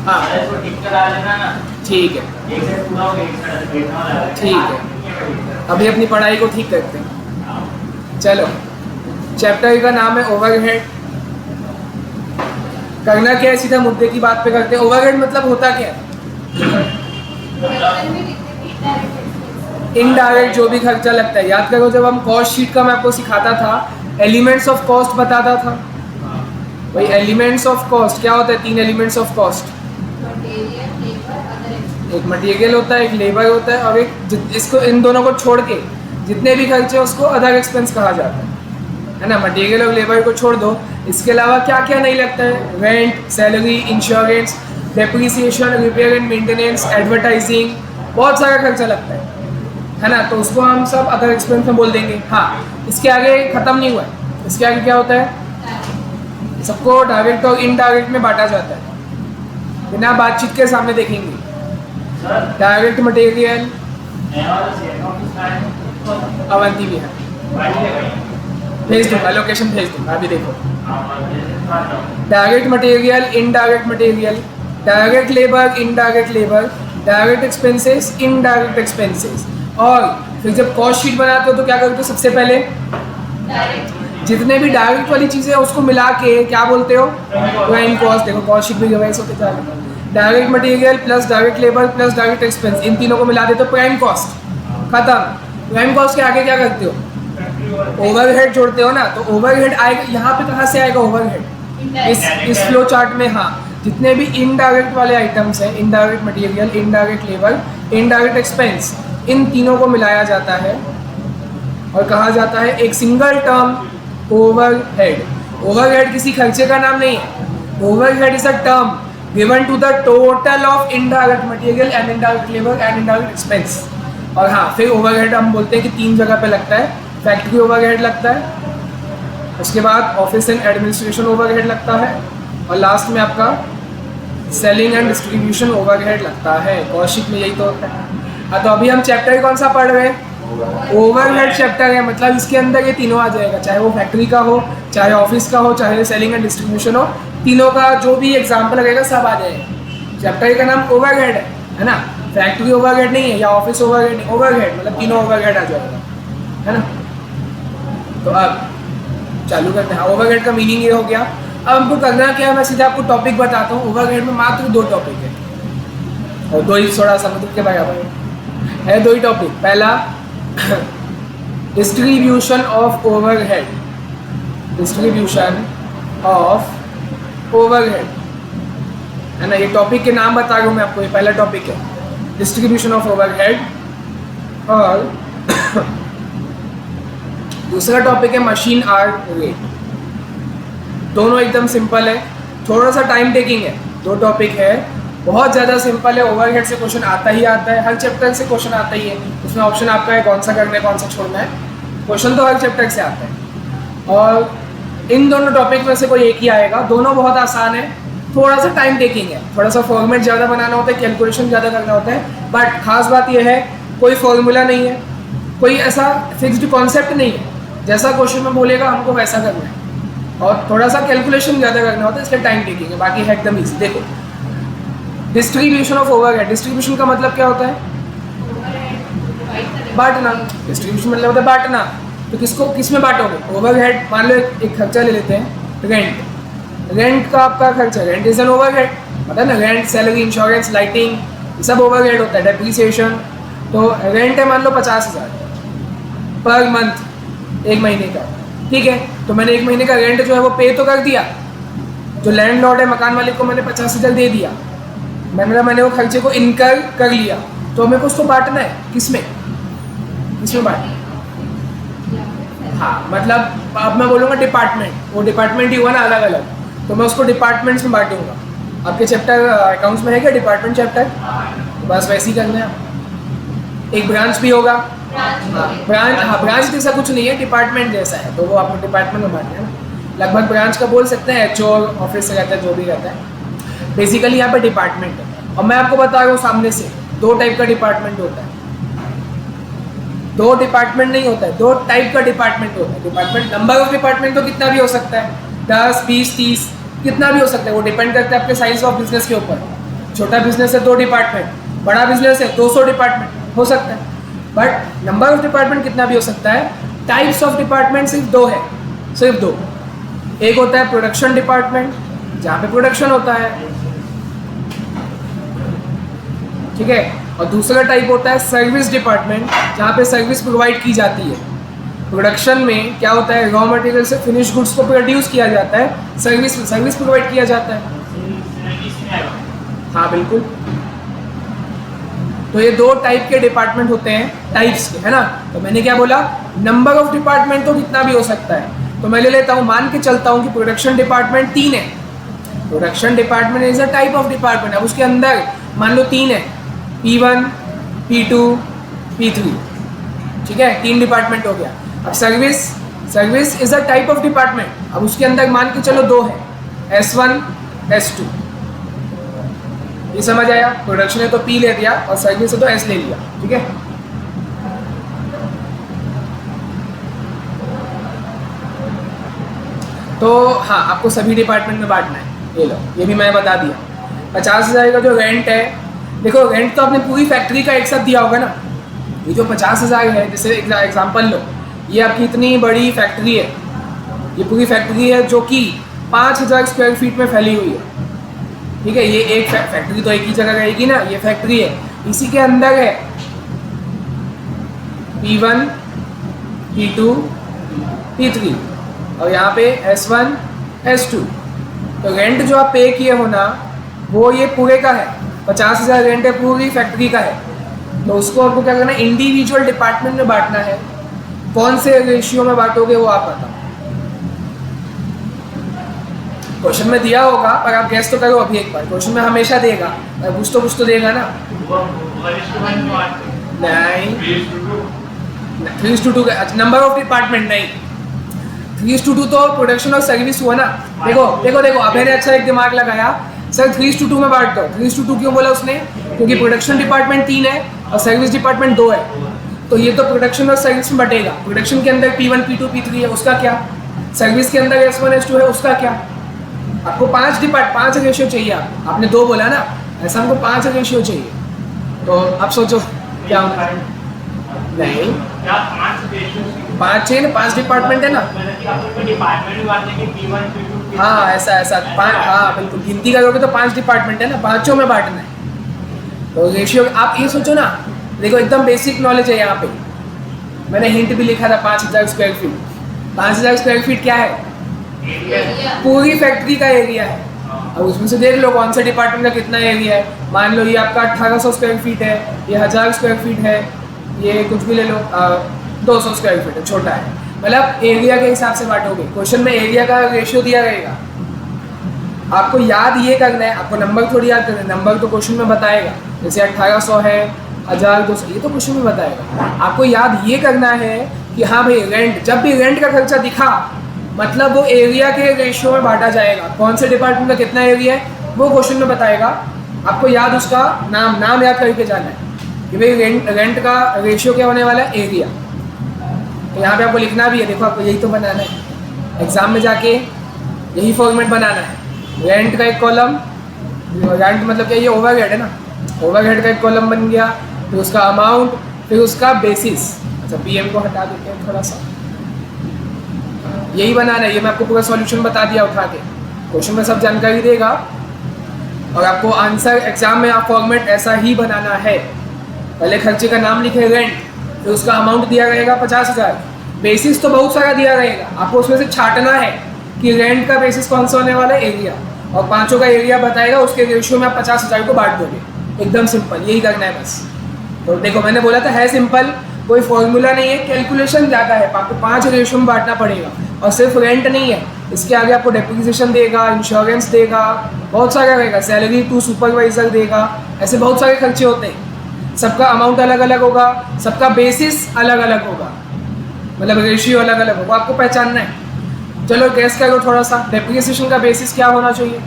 हाँ इसको टिक करा लेना ना, ठीक है, एक से पूरा हो गया, एक से देखना वाला है। ठीक है। अभी अपनी पढ़ाई को ठीक करते हैं। चलो, चैप्टर का नाम है ओवरहेड। करना क्या है, सीधा मुद्दे की बात पे करते हैं। ओवरहेड मतलब होता क्या है? इनडायरेक्ट जो भी खर्चा लगता है। याद करो, जब हम कॉस्ट शीट का मैं आपको सिखाता था, एलिमेंट्स ऑफ कॉस्ट बताता था। भाई एलिमेंट्स ऑफ कॉस्ट क्या होता है? 3 एलिमेंट्स ऑफ कॉस्ट। एक मटेरियल होता है, एक लेबर होता है, और एक इसको, इन दोनों को छोड़ के जितने भी खर्चे उसको अदर एक्सपेंस कहा जाता है ना। मटेरियल और लेबर को छोड़ दो, इसके अलावा क्या क्या नहीं लगता है? Rent, salary, insurance, depreciation, repair and maintenance, advertising, बहुत सारा खर्चा लगता है ना। तो उसको हम सब अदर एक्सपेंस में बोल देंगे। हाँ, इसके आगे ख़त्म नहीं हुआ है। इसके आगे क्या होता है? सबको डायरेक्ट और इनडायरेक्ट में बांटा जाता है, बिना बातचीत के सामने देखेंगे। डायरेक्ट मटेरियल अवंती भी है, भेज दूंगा, लोकेशन भेज दूंगा, अभी देखो। Direct material, indirect material, direct labour, indirect labour, direct expenses, indirect expenses. और फिर जब कॉस्ट शीट बनाते हो तो क्या करते हो? सबसे पहले जितने भी डायरेक्ट वाली चीज़ें हैं उसको मिला के क्या बोलते हो? Prime cost. देखो कॉस्ट शीट भी रिवाइज होते जा रहे हैं। Direct material plus direct labour plus direct expense, इन तीनों को मिला देते हो प्राइम कॉस्ट। खत्म। प्राइम कॉस्ट के आगे क्या करते हो? ओवरहेड जोड़ते हो ना। तो ओवरहेड आएगा यहाँ पे, कहाँ से आएगा ओवरहेड? इस फ्लो चार्ट में। हाँ, जितने भी इनडायरेक्ट वाले आइटम्स हैं, indirect material, indirect labour, indirect expense, इन तीनों को मिलाया जाता है और कहा जाता है एक सिंगल टर्म, ओवरहेड। ओवरहेड किसी खर्चे का नाम नहीं है। Overhead is a term given to the total of indirect material and indirect labour and indirect expense. और हाँ, फिर ओवरहेड हम बोलते हैं कि 3 जगह पे लगता है। फैक्ट्री ओवरहेड लगता है, उसके बाद ऑफिस एंड एडमिनिस्ट्रेशन ओवरहेड लगता है, और लास्ट में आपका सेलिंग एंड डिस्ट्रीब्यूशन ओवरहेड लगता है। कॉस्ट शीट में यही तो होता है। हाँ, तो अभी हम चैप्टर कौन सा पढ़ रहे हैं? ओवरहेड चैप्टर है। मतलब इसके अंदर ये तीनों आ जाएगा, चाहे वो फैक्ट्री का हो, चाहे ऑफिस का हो, चाहे सेलिंग एंड डिस्ट्रीब्यूशन हो, तीनों का जो भी एग्जाम्पल लगेगा सब आ जाएगा। चैप्टर का नाम ओवरहेड है ना। फैक्ट्री ओवरहेड नहीं है या ऑफिस ओवरहेड नहीं, ओवरहेड मतलब तीनों ओवरहेड आ जाएगा, है ना। तो अब चालू करते हैं। ओवरहेड का मीनिंग ये हो गया। अब हमको करना क्या है, मैं सीधा आपको टॉपिक बताता हूँ। ओवरहेड में मात्र 2 टॉपिक है, और 2 ही थोड़ा समुद्र के बराबर है। 2 ही टॉपिक। पहला distribution of overhead, distribution of overhead, है ना। ये टॉपिक के नाम बता रहा हूँ मैं आपको। ये पहला टॉपिक है, डिस्ट्रीब्यूशन ऑफ ओवरहेड। और दूसरा टॉपिक है मशीन आर्ट रेट। दोनों एकदम सिंपल है, थोड़ा सा टाइम टेकिंग है। 2 टॉपिक है, बहुत ज़्यादा सिंपल है। ओवरहेड से क्वेश्चन आता ही आता है, हर चैप्टर से क्वेश्चन आता ही है। उसमें ऑप्शन आपका है कौन सा करना है, कौन सा छोड़ना है। क्वेश्चन तो हर चैप्टर से आता है, और इन दोनों टॉपिक में से कोई एक ही आएगा। दोनों बहुत आसान है, थोड़ा सा टाइम टेकिंग है, थोड़ा सा फॉर्मेट ज़्यादा बनाना होता है, कैलकुलेशन ज़्यादा करना होता है। बट खास बात यह है, कोई फॉर्मूला नहीं है, कोई ऐसा फिक्स्ड कॉन्सेप्ट नहीं है। जैसा क्वेश्चन में बोलेगा हमको वैसा करना है, और थोड़ा सा कैलकुलेशन ज़्यादा करना होता है, इसलिए टाइम टेकिंग है। बाकी है एकदम ईजी। देखो, डिस्ट्रीब्यूशन ऑफ ओवरहेड। डिस्ट्रीब्यूशन का मतलब क्या होता है? बांटना। डिस्ट्रीब्यूशन मतलब होता है बांटना। तो किसको किस में बांटोगे? ओवरहेड। मान लो एक खर्चा ले लेते हैं, रेंट। रेंट का आपका खर्चा, रेंट इज एन ओवरहेड, पता है ना। रेंट, सैलरी, इंश्योरेंस, लाइटिंग, ये सब ओवरहेड होता है। डेप्रिसिएशन। तो रेंट है मान लो 50,000 पर मंथ, 1 महीने का, ठीक है। तो मैंने 1 महीने का रेंट जो है वो पे तो कर दिया। जो लैंडलॉर्ड है, मकान मालिक को मैंने 50,000 दे दिया। मैंने वो खर्चे को इनकर कर लिया। तो मेरे को उसको बांटना है, किसमें बांटना? हाँ, मतलब अब मैं बोलूँगा डिपार्टमेंट, वो डिपार्टमेंट ही हुआ ना अलग अलग, तो मैं उसको डिपार्टमेंट्स में बांटूंगा। आपके चैप्टर अकाउंट्स में है क्या डिपार्टमेंट चैप्टर? बस वैसे ही करना है। एक ब्रांच भी होगा। ब्रांच जैसा कुछ नहीं है, डिपार्टमेंट जैसा है, तो वो आपको डिपार्टमेंट में बांटना है ना। लगभग ब्रांच का बोल सकते हैं, एचओ ऑफिस से रहता है, जो भी रहता है। बेसिकली यहाँ पे डिपार्टमेंट है। और मैं आपको बता रहा हूँ सामने से, 2 टाइप का डिपार्टमेंट होता है। 2 डिपार्टमेंट नहीं होता है, 2 टाइप का डिपार्टमेंट होता है। डिपार्टमेंट, नंबर ऑफ डिपार्टमेंट तो कितना भी हो सकता है, 10, 20, 30, कितना भी हो सकता है। वो डिपेंड करता है आपके साइज ऑफ बिजनेस के ऊपर। छोटा बिजनेस है 2 डिपार्टमेंट, बड़ा बिजनेस है 200 डिपार्टमेंट, हो सकता है। बट नंबर ऑफ डिपार्टमेंट कितना भी हो सकता है। टाइप्स ऑफ डिपार्टमेंट सिर्फ 2 है, सिर्फ 2। एक होता है प्रोडक्शन डिपार्टमेंट, जहाँ पे प्रोडक्शन होता है, ठीक है, और दूसरा टाइप होता है सर्विस डिपार्टमेंट, जहाँ पे सर्विस प्रोवाइड की जाती है। प्रोडक्शन में क्या होता है, रॉ मटेरियल से फिनिश गुड्स को प्रोड्यूस किया जाता है, सर्विस प्रोवाइड किया जाता है। हाँ बिल्कुल। तो ये 2 टाइप के डिपार्टमेंट होते हैं, टाइप्स के, है ना। तो मैंने क्या बोला, नंबर ऑफ डिपार्टमेंट तो कितना भी हो सकता है। तो मैं ले लेता हूँ, मान के चलता हूँ कि प्रोडक्शन डिपार्टमेंट 3 है। Production department is a type of department. अब उसके अंदर मान लो 3 है, P1, P2, P3, ठीक है, 3 डिपार्टमेंट हो गया। अब service is a type of department. अब उसके अंदर मान के चलो 2 है, S1, S2। ये समझ आया। प्रोडक्शन है तो P ले दिया और सर्विस है तो S ले लिया, ठीक है। तो हाँ, आपको सभी डिपार्टमेंट में बांटना है। ये लो, ये भी मैं बता दिया। 50,000 का जो रेंट है, देखो रेंट तो आपने पूरी फैक्ट्री का एक साथ दिया होगा ना। ये जो 50,000 है, जैसे एग्जांपल लो, ये आपकी इतनी बड़ी फैक्ट्री है, ये पूरी फैक्ट्री है जो कि 5,000 स्क्वायर फीट में फैली हुई है, ठीक है। ये एक फैक्ट्री तो एक ही जगह रहेगी ना, ये फैक्ट्री है, इसी के अंदर है P1, P2, P3 और यहाँ पे S1, S2। तो रेंट जो आप पे किए हो ना, वो ये पूरे का है। 50,000 रेंट है, पूरी फैक्ट्री का है। तो उसको आपको क्या करना है, इंडिविजुअल डिपार्टमेंट में बांटना है। कौन से रेशियो में बांटोगे वो आप बताओ। क्वेश्चन में दिया होगा, पर आप गैस तो करो अभी एक बार। क्वेश्चन में हमेशा देगा, कुछ तो देगा ना। नहीं, 3:2 नंबर ऑफ डिपार्टमेंट नहीं, 3:2 तो प्रोडक्शन और सर्विस हुआ ना। देखो अब मैंने अच्छा एक दिमाग लगाया, सर 3:2 में बांट दो। 3:2 क्यों बोला उसने, क्योंकि प्रोडक्शन डिपार्टमेंट 3 है और सर्विस डिपार्टमेंट 2 है। तो ये तो प्रोडक्शन और सर्विस में बटेगा। प्रोडक्शन के अंदर P1, P2, P3 है, उसका क्या। सर्विस के अंदर S1, S2 है, उसका क्या। आपको 5 रेशियो चाहिए। आपने 2 बोला ना, ऐसा हमको 5 रेशियो चाहिए। तो आप सोचो क्या होगा। नहीं, 5 चाहिए ना, 5 डिपार्टमेंट है ना। हाँ ऐसा 5, हाँ बिल्कुल। गिनती करोगे तो 5 डिपार्टमेंट है ना, 5 में बांटना है। तो रेशियो आप ये सोचो ना, देखो एकदम बेसिक नॉलेज है यहाँ पे। मैंने हिंट भी लिखा था 5,000 स्क्वायर फीट। 5,000 स्क्वायर फीट क्या है, पूरी फैक्ट्री का एरिया है। अब उसमें से देख लो कौन से डिपार्टमेंट का कितना एरिया है। मान लो ये आपका 1800 स्क्वायर फीट है, ये 1000 स्क्वायर फीट है, ये कुछ भी ले लो 200 स्क्वायर फीट है, छोटा है। मतलब एरिया के हिसाब से बांटोगे। क्वेश्चन में एरिया का रेशियो दिया रहेगा, आपको याद ये करना है। आपको नंबर थोड़ी याद करना है, नंबर तो क्वेश्चन में बताएगा। जैसे 1800 है, 1200, ये तो क्वेश्चन में बताएगा। आपको याद ये करना है कि हाँ भाई रेंट, जब भी रेंट का खर्चा दिखा मतलब वो एरिया के रेशियो में बांटा जाएगा। कौन से डिपार्टमेंट का कितना एरिया है वो क्वेश्चन में बताएगा। आपको याद उसका नाम याद करके जाना है कि भाई रेंट का रेशियो क्या होने वाला है, एरिया। तो यहाँ पे आपको लिखना भी है, देखो आपको यही तो बनाना है। एग्जाम में जाके यही फॉर्मेट बनाना है। रेंट का एक कॉलम, रेंट मतलब क्या, ये ओवरहेड है ना, ओवरहेड का एक कॉलम बन गया, फिर उसका अमाउंट, फिर उसका बेसिस। अच्छा PM को हटा देते हैं थोड़ा सा, यही बनाना है। ये मैं आपको पूरा सॉल्यूशन बता दिया उठा के, क्वेश्चन में सब जानकारी देगा और आपको आंसर एग्जाम में आप फॉर्मेट ऐसा ही बनाना है। पहले खर्चे का नाम लिखे रेंट, फिर उसका अमाउंट दिया रहेगा 50,000, बेसिस तो बहुत सारा दिया रहेगा, आपको उसमें से छाटना है कि रेंट का बेसिस कौन सा होने वाला है, एरिया, और 5 का एरिया बताएगा, उसके रेशियो में आप 50,000 को बांट दोगे। एकदम सिंपल, यही करना है बस। तो देखो मैंने बोला था है सिंपल, कोई फॉर्मूला नहीं है, कैलकुलेशन ज़्यादा है। आपको 5 रेशियो में बांटना पड़ेगा। और सिर्फ रेंट नहीं है, इसके आगे आपको डेप्रिसिएशन देगा, इंश्योरेंस देगा, बहुत सारा रहेगा, सैलरी टू सुपरवाइजर देगा, ऐसे बहुत सारे खर्चे होते हैं। सबका अमाउंट अलग अलग होगा, सबका बेसिस अलग अलग होगा, मतलब रेशियो अलग अलग होगा, आपको पहचानना है। चलो गैस करो थोड़ा सा, डेप्रिसिएशन का बेसिस क्या होना चाहिए,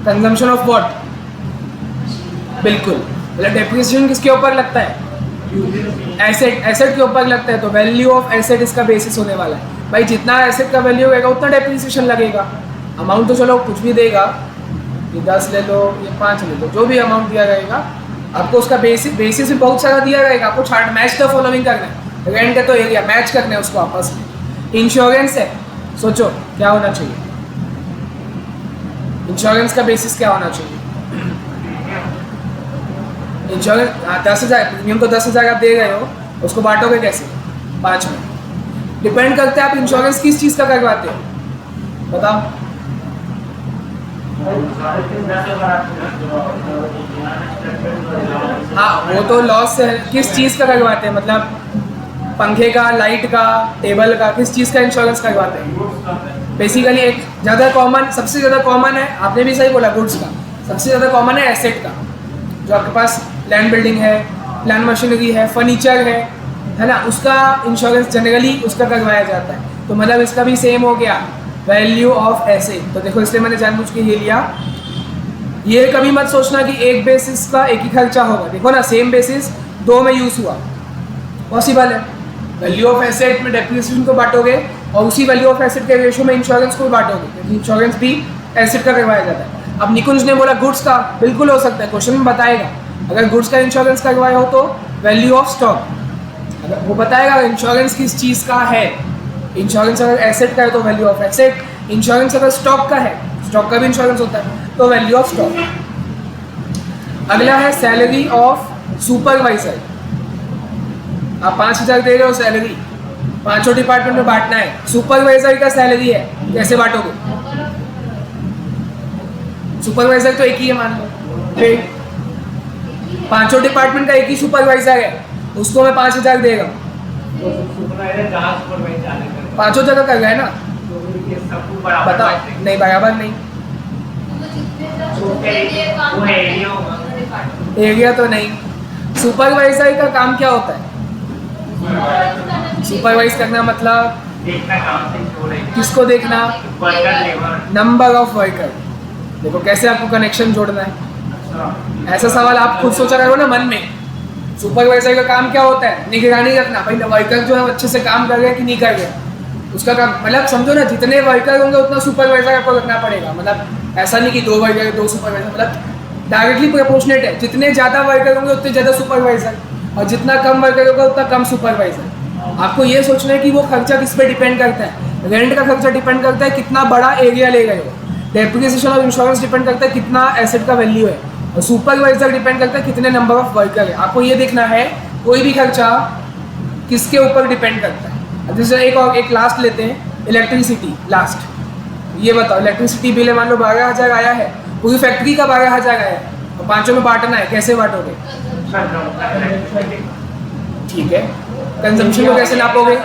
कंजम्पशन ऑफ व्हाट, बिल्कुल। मतलब डेप्रिसिएशन किसके ऊपर लगता है, एसेट के ऊपर लगता है। तो वैल्यू ऑफ एसेट इसका बेसिस होने वाला है। भाई जितना एसेट का वैल्यू होगा उतना डेप्रिसिएशन लगेगा। अमाउंट तो चलो कुछ भी देगा, ये 10 ले लो, ये 5 ले लो, जो भी अमाउंट दिया रहेगा आपको उसका बेसिस भी बहुत सारा दिया रहेगा। आपको चार्ट मैच द फॉलोइंग करना है, रेंट है तो एरिया मैच करना है उसको आपस में। इंश्योरेंस है, सोचो क्या होना चाहिए, इंश्योरेंस का बेसिस क्या होना चाहिए। इंश्योरेंस 10,000 प्रीमियम तो 10,000 आप दे रहे हो, उसको बांटोगे कैसे 5 में? डिपेंड करता है आप इंश्योरेंस किस चीज़ का करवाते हो, बताओ। हाँ वो तो लॉस से किस चीज़ का करवाते हैं, मतलब पंखे का, लाइट का, टेबल का, किस चीज़ का इंश्योरेंस करवाते हैं? बेसिकली एक ज़्यादा कॉमन, सबसे ज़्यादा कॉमन है, आपने भी सही बोला, गुड्स का। सबसे ज़्यादा कॉमन है एसेट का, जो आपके पास लैंड बिल्डिंग है, प्लान मशीनरी है, फर्नीचर है ना, उसका इंश्योरेंस जनरली उसका करवाया जाता है। तो मतलब इसका भी सेम हो गया, वैल्यू ऑफ एसेट। तो देखो इसलिए मैंने जानबूझ के ये लिया। ये कभी मत सोचना कि एक बेसिस का एक ही खर्चा होगा, देखो ना सेम बेसिस 2 में यूज़ हुआ, पॉसिबल है। वैल्यू ऑफ एसेट में डेप्रिसिएशन को बांटोगे और उसी वैल्यू ऑफ एसेट के रेशियो में इंश्योरेंस को भी बांटोगे, क्योंकि इंश्योरेंस भी एसेट का करवाया जाता है। अब निकुंज ने बोला गुड्स का, बिल्कुल हो सकता है, क्वेश्चन में बताएगा अगर गुड्स का इंश्योरेंस करवाया हो तो वैल्यू ऑफ स्टॉक, अगर वो बताएगा इंश्योरेंस किस चीज़ का है। इंश्योरेंस अगर एसेट का है तो वैल्यू ऑफ एसेट, इंश्योरेंस अगर स्टॉक का है, स्टॉक का भी इंश्योरेंस होता है, तो वैल्यू ऑफ स्टॉक। अगला है सैलरी ऑफ सुपरवाइजर। आप 5,000 दे रहे हो सैलरी, 5 डिपार्टमेंट में बांटना है, सुपरवाइजर का सैलरी है, कैसे बांटोगे? सुपरवाइजर तो एक ही है मान लो, 5 डिपार्टमेंट का एक ही सुपरवाइजर है, उसको मैं 5,000 देगा, 5 जगह कर गए ना, बताओ नहीं बराबर नहीं, एरिया तो नहीं। सुपरवाइजर का काम क्या होता है? सुपरवाइज करना मतलब किसको देखना? Number of worker. देखो कैसे आपको कनेक्शन जोड़ना है, ऐसा सवाल आप खुद सोचा करो ना मन में। सुपरवाइजर का काम क्या होता है? निगरानी रखना, भाई वर्कर जो है अच्छे से काम कर रहे हैं कि नहीं कर रहे, उसका काम। मतलब समझो ना, जितने वर्कर होंगे उतना सुपरवाइजर आपको रखना पड़ेगा। मतलब ऐसा नहीं कि 2 वर्कर 2 सुपरवाइजर, मतलब डायरेक्टली प्रोपोर्शनेट है, जितने ज़्यादा वर्कर होंगे उतने ज़्यादा सुपरवाइजर, और जितना कम वर्कर होगा उतना कम सुपरवाइजर। आपको ये सोचना है कि वो खर्चा किस पे डिपेंड करता है। रेंट का खर्चा डिपेंड करता है कितना बड़ा एरिया ले गए हो, डेप्रिसिएशन और इंश्योरेंस डिपेंड करता है कितना एसेट का वैल्यू है, और सुपरवाइजर डिपेंड करता है कितने नंबर ऑफ वर्कर है। आपको ये देखना है कोई भी खर्चा किसके ऊपर डिपेंड करता है। अब जैसे एक लास्ट लेते हैं, इलेक्ट्रिसिटी लास्ट। ये बताओ इलेक्ट्रिसिटी बिल मान लो 12,000 आया है, पूरी फैक्ट्री का 12,000 आया है, और 5 में बांटना है, कैसे बांटोगे? ठीक है, कंजम्पशन को कैसे नापोगे?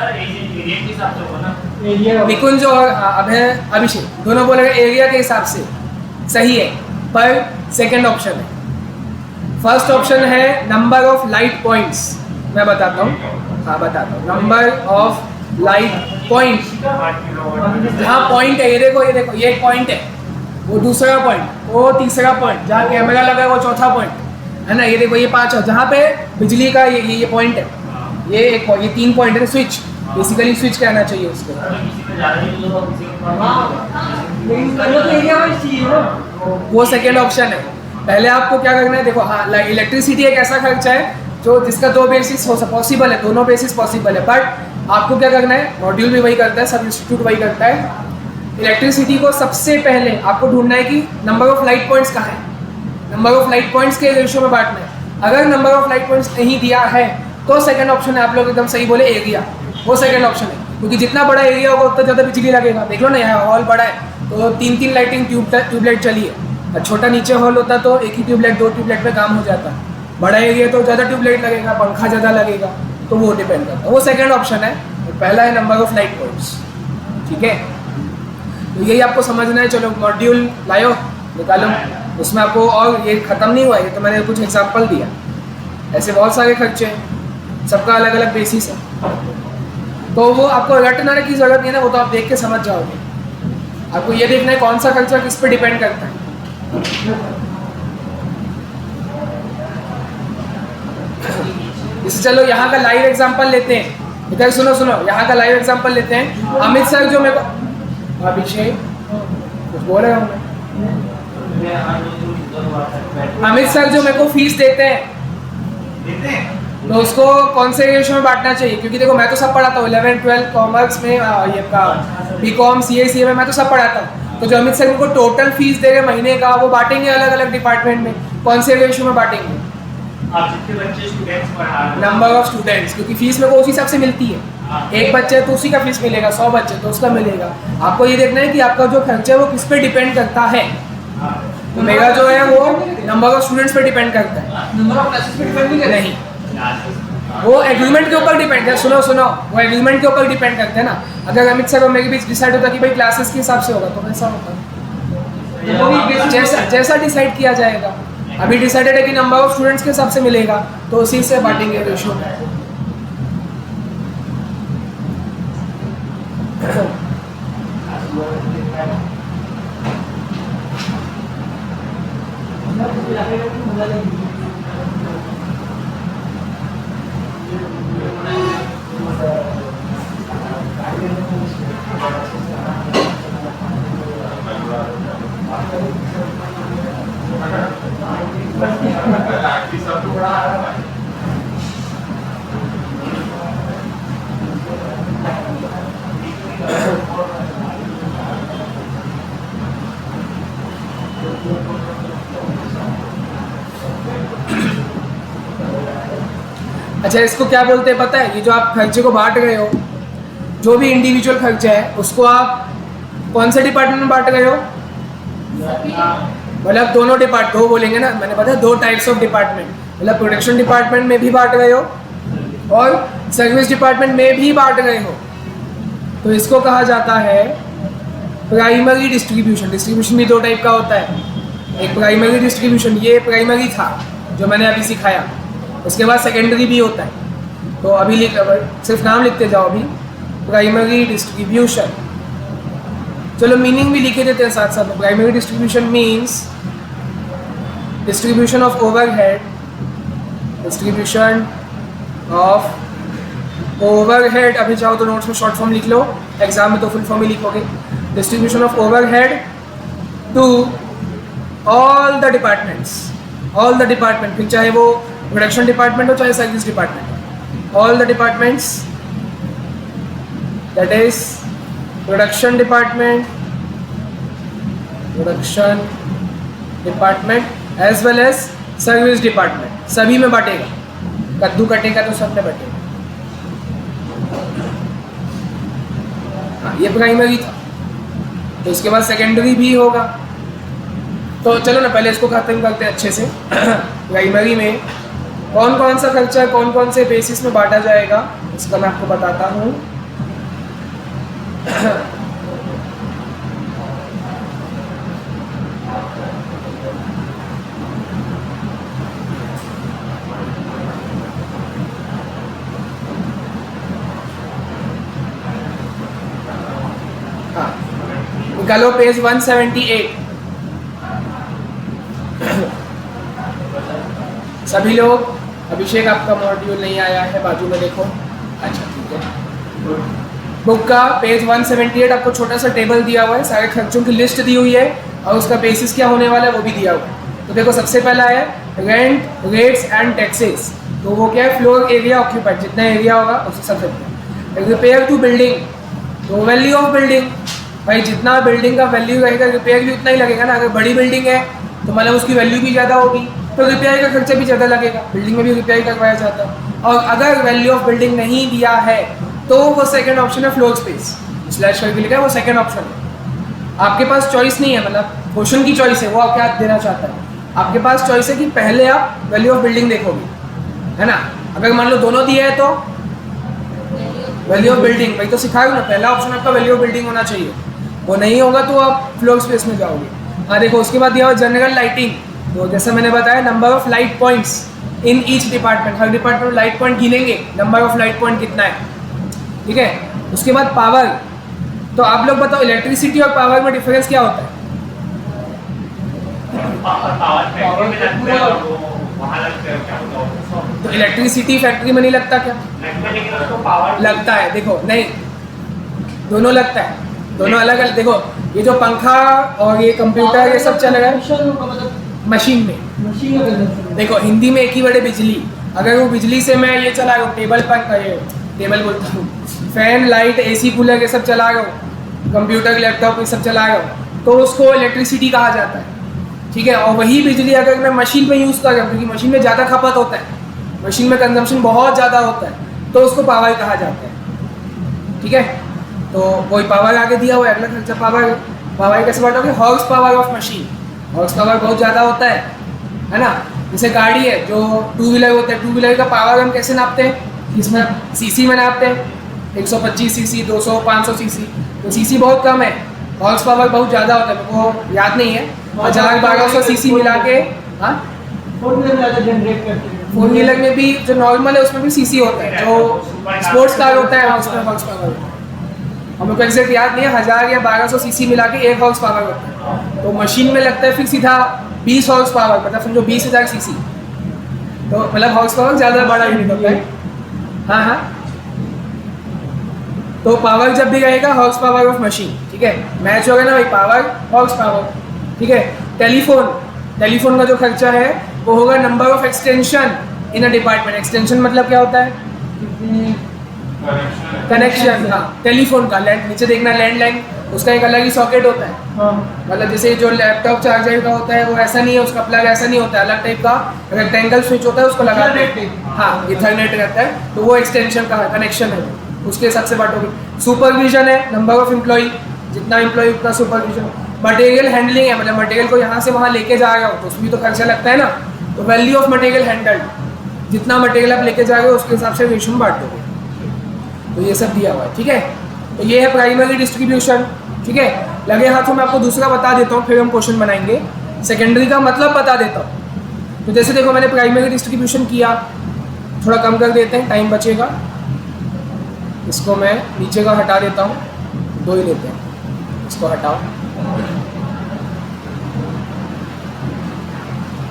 निकुंज और अभिषेक दोनों बोलेंगे एरिया के हिसाब से, सही है, पर सेकंड ऑप्शन है। फर्स्ट ऑप्शन है नंबर ऑफ लाइट पॉइंट्स। मैं बताता हूँ, हाँ बताता हूँ, नंबर ऑफ लाइट पॉइंट। जहाँ पॉइंट है, ये देखो ये एक पॉइंट है, वो दूसरा पॉइंट, वो तीसरा पॉइंट, जहाँ कैमरा लगा है वो चौथा पॉइंट है ना। ये देखो ये 5 है, जहाँ पे बिजली का ये पॉइंट है, ये 3 पॉइंट है। स्विच, बेसिकली स्विच कहना चाहिए उसको। वो सेकेंड ऑप्शन है। पहले आपको क्या करना है, देखो हाँ इलेक्ट्रिसिटी एक ऐसा खर्चा है जो जिसका 2 बेसिस हो पॉसिबल है, दोनों बेसिस पॉसिबल है, बट आपको क्या करना है, मॉड्यूल भी वही करता है, सब इंस्टीट्यूट वही करता है। इलेक्ट्रिसिटी को सबसे पहले आपको ढूंढना है कि नंबर ऑफ लाइट पॉइंट्स कहाँ है, नंबर ऑफ लाइट पॉइंट्स के रेशियो में बांटना है। अगर नंबर ऑफ लाइट पॉइंट्स नहीं दिया है तो सेकंड ऑप्शन है, आप लोग एकदम सही बोले, एरिया, वो सेकंड ऑप्शन है, क्योंकि जितना बड़ा एरिया होगा उतना ज़्यादा बिजली लगेगा। देख लो ना, यहाँ हॉल बड़ा है तो 3-3 लाइटिंग ट्यूबलाइट चली है, छोटा नीचे हॉल होता तो एक ही ट्यूबलाइट 2 ट्यूबलाइट में काम हो जाता। बड़ा एरिया तो ज़्यादा ट्यूबलाइट लगेगा, पंखा ज़्यादा लगेगा, तो वो डिपेंड करता है। वो सेकंड ऑप्शन है, और पहला है नंबर ऑफ लाइट पॉइंट्स। ठीक है, तो यही आपको समझना है। चलो मॉड्यूल लाओ, निकालो, उसमें आपको, और ये ख़त्म नहीं हुआ, ये तो मैंने कुछ एग्जांपल दिया, ऐसे बहुत सारे खर्चे हैं, सबका अलग अलग बेसिस है, तो वो आपको रटने की ज़रूरत नहीं है ना, वो तो आप देख के समझ जाओगे। आपको ये देखना है कौन सा खर्चा किस पे डिपेंड करता है। जैसे चलो यहाँ का लाइव एग्जांपल लेते हैं, इधर सुनो, यहाँ का लाइव एग्जांपल लेते हैं। अमित सर जो मेरे को, अभिषेक कुछ बोल रहे होंगे, अमित सर जो मेरे को फीस देते हैं देते हैं तो उसको कौन से रेशियो में बांटना चाहिए? क्योंकि देखो मैं तो सब पढ़ाता हूँ 11 12 कॉमर्स में ये का बीकॉम सीए में मैं तो सब पढ़ाता हूँ। तो जो अमित सर को टोटल फीस दे रहे महीने का वो बांटेंगे अलग अलग डिपार्टमेंट में, कौन से रेशियो में बांटेंगे? आप जितने बच्चे स्टूडेंट्स पढ़ा रहे हो नंबर ऑफ स्टूडेंट्स, क्योंकि फीस मेरे को उसी हिसाब से मिलती है। एक बच्चे है तो उसी का फीस मिलेगा, 100 बच्चे तो उसका मिलेगा। आपको ये देखना है कि आपका जो खर्चा है वो किस पे डिपेंड करता है। तो मेरा जो है वो नंबर ऑफ स्टूडेंट्स पे डिपेंड करता है, नंबर ऑफ क्लासेस पे डिपेंड नहीं करता। नहीं वो एग्रीमेंट के ऊपर डिपेंड है। सुनो वो एग्रीमेंट के ऊपर डिपेंड करते हैं ना। अगर अमित सर और मेरे बीच डिसाइड होता कि भाई क्लासेस के हिसाब से होगा तो वैसा होगा, वो भी बेसिक जैसा डिसाइड किया जाएगा। अभी डिसाइडेड है कि नंबर ऑफ स्टूडेंट्स के हिसाब से मिलेगा तो उसी से बांटेंगे रेशियो में। अच्छा इसको क्या बोलते हैं पता है? ये जो आप खर्चे को बांट रहे हो, जो भी इंडिविजुअल खर्चा है उसको आप कौन से डिपार्टमेंट में बांट रहे हो? मतलब दोनों डिपार्ट दो बोलेंगे ना, मैंने बताया 2 टाइप्स ऑफ डिपार्टमेंट, मतलब प्रोडक्शन डिपार्टमेंट में भी बांट रहे हो और सर्विस डिपार्टमेंट में भी बांट रहे हो। तो इसको कहा जाता है प्राइमरी डिस्ट्रीब्यूशन। डिस्ट्रीब्यूशन भी 2 टाइप का होता है। एक प्राइमरी डिस्ट्रीब्यूशन, ये प्राइमरी था जो मैंने अभी सिखाया। उसके बाद सेकेंडरी भी होता है। तो अभी सिर्फ नाम लिखते जाओ अभी, प्राइमरी डिस्ट्रीब्यूशन। चलो मीनिंग भी लिखे देते हैं साथ साथ। Primary distribution means distribution of overhead, distribution of overhead. अभी चाहो तो नोट्स में शॉर्ट फॉर्म लिख लो, एग्जाम में तो फुल फॉर्म ही लिखोगे। Distribution of overhead to all the departments, all the department, फिर चाहे वो प्रोडक्शन डिपार्टमेंट हो चाहे service department, all the departments, that is production department as well as service department, सभी में बांटेगा। कद्दू कटेगा तो सब में बटेगा। हाँ, ये प्राइमरी था। तो इसके बाद सेकेंडरी भी होगा। तो चलो ना पहले इसको खत्म करते हैं अच्छे से। प्राइमरी में कौन कौन सा खर्चा है, कौन कौन से बेसिस में बांटा जाएगा, इसका मैं आपको बताता हूँ। हाँ, निकालो पेज 178। सभी लोग, अभिषेक आपका मॉड्यूल नहीं आया है, बाजू में देखो। अच्छा ठीक है। बुक का पेज 178 आपको छोटा सा टेबल दिया हुआ है, सारे खर्चों की लिस्ट दी हुई है और उसका बेसिस क्या होने वाला है वो भी दिया हुआ है। तो देखो सबसे पहला है रेंट, रेट्स एंड टैक्सेस। तो वो क्या है? फ्लोर एरिया ऑक्यूपाइड, जितना एरिया होगा उस हिसाब से। रिपेयर टू बिल्डिंग, तो वैल्यू ऑफ बिल्डिंग, भाई जितना बिल्डिंग का वैल्यू रहेगा रिपेयर भी उतना ही लगेगा ना। अगर बड़ी बिल्डिंग है तो मतलब उसकी वैल्यू भी ज़्यादा होगी तो रिपेयर का खर्चा भी ज़्यादा लगेगा। बिल्डिंग में भी रिपेयर करवाया जाता है। और अगर वैल्यू ऑफ बिल्डिंग नहीं दिया है तो वो सेकंड ऑप्शन है फ्लोर स्पेस, स्लैश करके लिखा है, वो सेकंड ऑप्शन है। आपके पास चॉइस नहीं है, मतलब क्वेश्चन की चॉइस है, वो आप क्या देना चाहता है। आपके पास चॉइस है कि पहले आप वैल्यू ऑफ बिल्डिंग देखोगे, है ना। अगर मान लो दोनों दिया है तो वैल्यू ऑफ बिल्डिंग, भाई तो सिखाओ ना, पहला ऑप्शन आपका वैल्यू ऑफ बिल्डिंग होना चाहिए। वो नहीं होगा तो आप फ्लोर स्पेस में जाओगे। हाँ देखो, उसके बाद दिया हुआ जनरल लाइटिंग। तो जैसे मैंने बताया number of light points in each department, हर डिपार्टमेंट में लाइट पॉइंट गिनेंगे, नंबर ऑफ लाइट पॉइंट कितना है, ठीक है। उसके बाद पावर। तो आप लोग बताओ इलेक्ट्रिसिटी और पावर में डिफरेंस क्या होता है? पावर फैक्ट्री में लगता है और वहाँ लगता है, क्या होता है? तो इलेक्ट्रिसिटी फैक्ट्री में नहीं लगता क्या? लगता है, लेकिन उसको पावर लगता है। देखो नहीं, दोनों लगता है, दोनों अलग अलग। देखो ये जो पंखा और ये कंप्यूटर ये सब चल रहा है मतलब मशीन में, मशीन का कंजम्पशन देखो हिंदी में एक ही वर्ड है बिजली। अगर वो बिजली से मैं ये चला रहा हूँ टेबल पर, ये टेबल बोलता हूँ, फैन लाइट एसी कूलर ये सब चला रहा हूँ, कंप्यूटर लैपटॉप ये सब चला रहा हूँ, तो उसको इलेक्ट्रिसिटी कहा जाता है। ठीक है। और वही बिजली अगर मैं मशीन पे यूज़ कर रहा हूँ, क्योंकि मशीन में ज़्यादा खपत होता है, मशीन में कंजम्पशन बहुत ज़्यादा होता है, तो उसको पावर कहा जाता है। ठीक है। तो कोई पावर आगे दिया हुआ है, अगला खर्चा पावर कैसे बांटोगे? Horse power of machine. Horse power बहुत ज़्यादा होता है ना। जैसे गाड़ी है जो टू व्हीलर होता है, टू व्हीलर का पावर हम कैसे नापते हैं? इसमें सीसी में नापते हैं, 125 सीसी, 200, 500 सीसी। तो सीसी बहुत कम है, हॉर्स पावर बहुत ज़्यादा होता है, मेरे को याद नहीं है, 1000-1200 सीसी मिला के। हाँ, 4 व्हीलर ज़्यादा जनरेट करते हैं। 4 व्हीलर में भी जो नॉर्मल है उसमें भी सीसी होता है, जो स्पोर्ट्स कार होता है उसमें हॉर्स पावर होता है। हमें को एग्जैक्ट याद नहीं है, 1000 या 1200 सीसी मिला के 1 हॉर्स पावर होता है। तो मशीन में लगता है फिर सीधा 20 हॉर्स पावर, मतलब समझो 20,000 सीसी। तो मतलब हॉर्स पावर ज़्यादा बड़ा यूनिट होता है। हाँ हाँ। तो पावर जब भी रहेगा हॉर्स पावर ऑफ मशीन। ठीक है, मैच होगा ना भाई, पावर हॉर्स पावर। ठीक है। टेलीफोन का जो खर्चा है वो होगा number of extension in a department. Extension मतलब क्या होता है? कनेक्शन। हाँ, टेलीफोन का नीचे देखना लैंडलाइन, उसका एक अलग ही सॉकेट होता है। हाँ। मतलब जैसे जो लैपटॉप चार्जर का होता है वो ऐसा नहीं है, उसका प्लग ऐसा नहीं होता है, अलग टाइप का रेक्टेंगल स्विच होता है, उसको लगाते हैं। हाँ, इथरनेट रहता है, तो वो एक्सटेंशन का कनेक्शन है, उसके हिसाब से बांटोगे। सुपरविजन है, नंबर ऑफ एम्प्लॉई, जितना एम्प्लॉई उतना सुपरविजन। मटेरियल हैंडलिंग है, मतलब मटेरियल को यहाँ से वहाँ लेके जा रहा हो तो उसमें तो खर्चा लगता है ना। तो वैल्यू ऑफ मटेरियल हैंडल्ड, जितना मटेरियल आप लेके जा रहे हो उसके हिसाब से रेशो में बांट दोगे। तो ये सब दिया हुआ है। ठीक है। तो ये है प्राइमरी डिस्ट्रीब्यूशन। ठीक है। लगे हाथों में आपको दूसरा बता देता हूँ, फिर हम क्वेश्चन बनाएंगे। सेकेंडरी का मतलब बता देता हूँ। तो जैसे देखो मैंने प्राइमरी डिस्ट्रीब्यूशन किया, थोड़ा कम कर देते हैं, टाइम बचेगा। इसको मैं नीचे का हटा देता हूँ, 2 ही लेते हैं, इसको हटाओ।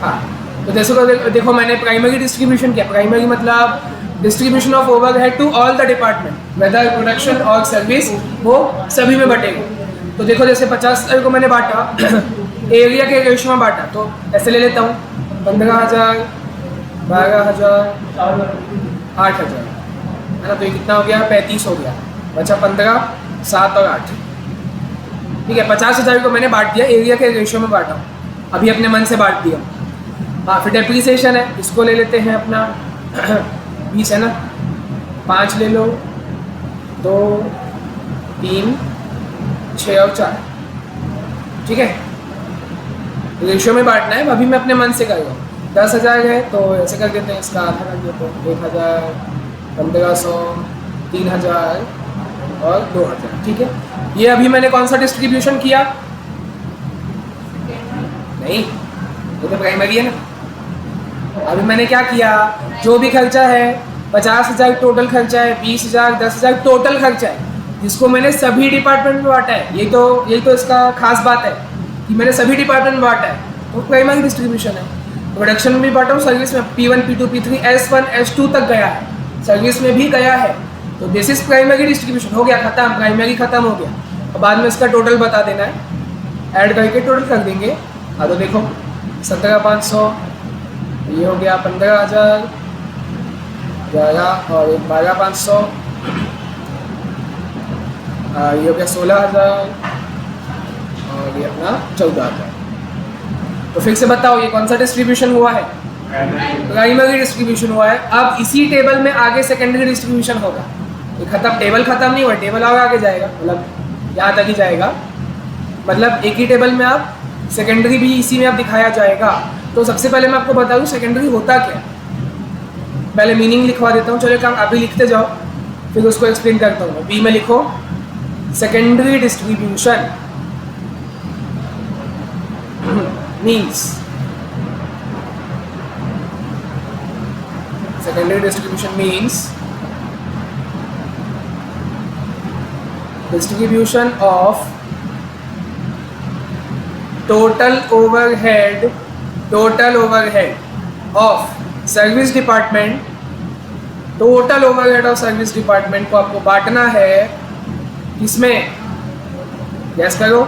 हाँ, तो जैसे देखो मैंने प्राइमरी डिस्ट्रीब्यूशन किया। प्राइमरी मतलब distribution of overhead to all the department, whether production और सर्विस, वो सभी में बटेगा। तो देखो जैसे 50,000 को मैंने बांटा, एरिया के रेशो में बांटा, तो ऐसे ले लेता हूँ 15,000, 12,000, 8,000, है ना। तो ये कितना हो गया? 35 हो गया, बचा 15, 7 और 8। ठीक है। 50,000 को मैंने बांट दिया, एरिया के रेशो में बांटा, अभी अपने मन से बांट दिया। हाँ, फिर डेप्रीसिएशन है, इसको ले लेते हैं अपना 20 है ना, 5 ले लो, 2, 3, 6 और 4। ठीक है। रेशियो में बांटना है, अभी मैं अपने मन से करूँगा। 10,000 है तो ऐसे कर देते हैं, इसका आधा कर देते हैं, 1,000, 1,500, 3,000 और 2,000। ठीक है। ये अभी मैंने कौन सा डिस्ट्रीब्यूशन किया? नहीं, ये तो प्राइमरी है ना। अभी मैंने क्या किया, जो भी खर्चा है, 50,000 टोटल खर्चा है, 20,000, 10,000 टोटल खर्चा है, जिसको मैंने सभी डिपार्टमेंट में बांटा है। यही तो इसका खास बात है कि मैंने सभी डिपार्टमेंट में बांटा है, तो प्राइमरी डिस्ट्रीब्यूशन है। प्रोडक्शन में भी बांटा हूँ, सर्विस में P1, P2, P3, S1, S2 तक गया है, सर्विस में भी गया है। तो दिस इज प्राइमरी डिस्ट्रीब्यूशन। हो गया, खत्म, प्राइमरी खत्म हो गया। और बाद में इसका टोटल बता देना है, ऐड करके टोटल कर देंगे। हाँ, तो देखो 17,500, ये हो गया 15,000, 11 और 12,500, ये हो गया 16,000 और ये अपना 14,000। तो फिर से बताओ ये कौन सा डिस्ट्रीब्यूशन हुआ है? प्राइमरी डिस्ट्रीब्यूशन हुआ है। अब इसी टेबल में आगे सेकेंडरी डिस्ट्रीब्यूशन होगा। ये खत्म, टेबल खत्म नहीं हुआ, टेबल और आगे जाएगा, मतलब यहाँ तक ही जाएगा। मतलब एक ही टेबल में आप सेकेंडरी भी इसी में आप दिखाया जाएगा। तो सबसे पहले मैं आपको बता दूँ सेकेंडरी होता क्या है। पहले मीनिंग लिखवा देता हूँ, चलो काम अभी लिखते जाओ, फिर उसको एक्सप्लेन करता हूँ। बी में लिखो secondary distribution means, secondary distribution means distribution of total overhead of service department, total overhead of service department को आपको बांटना है किसमें? गैस करो।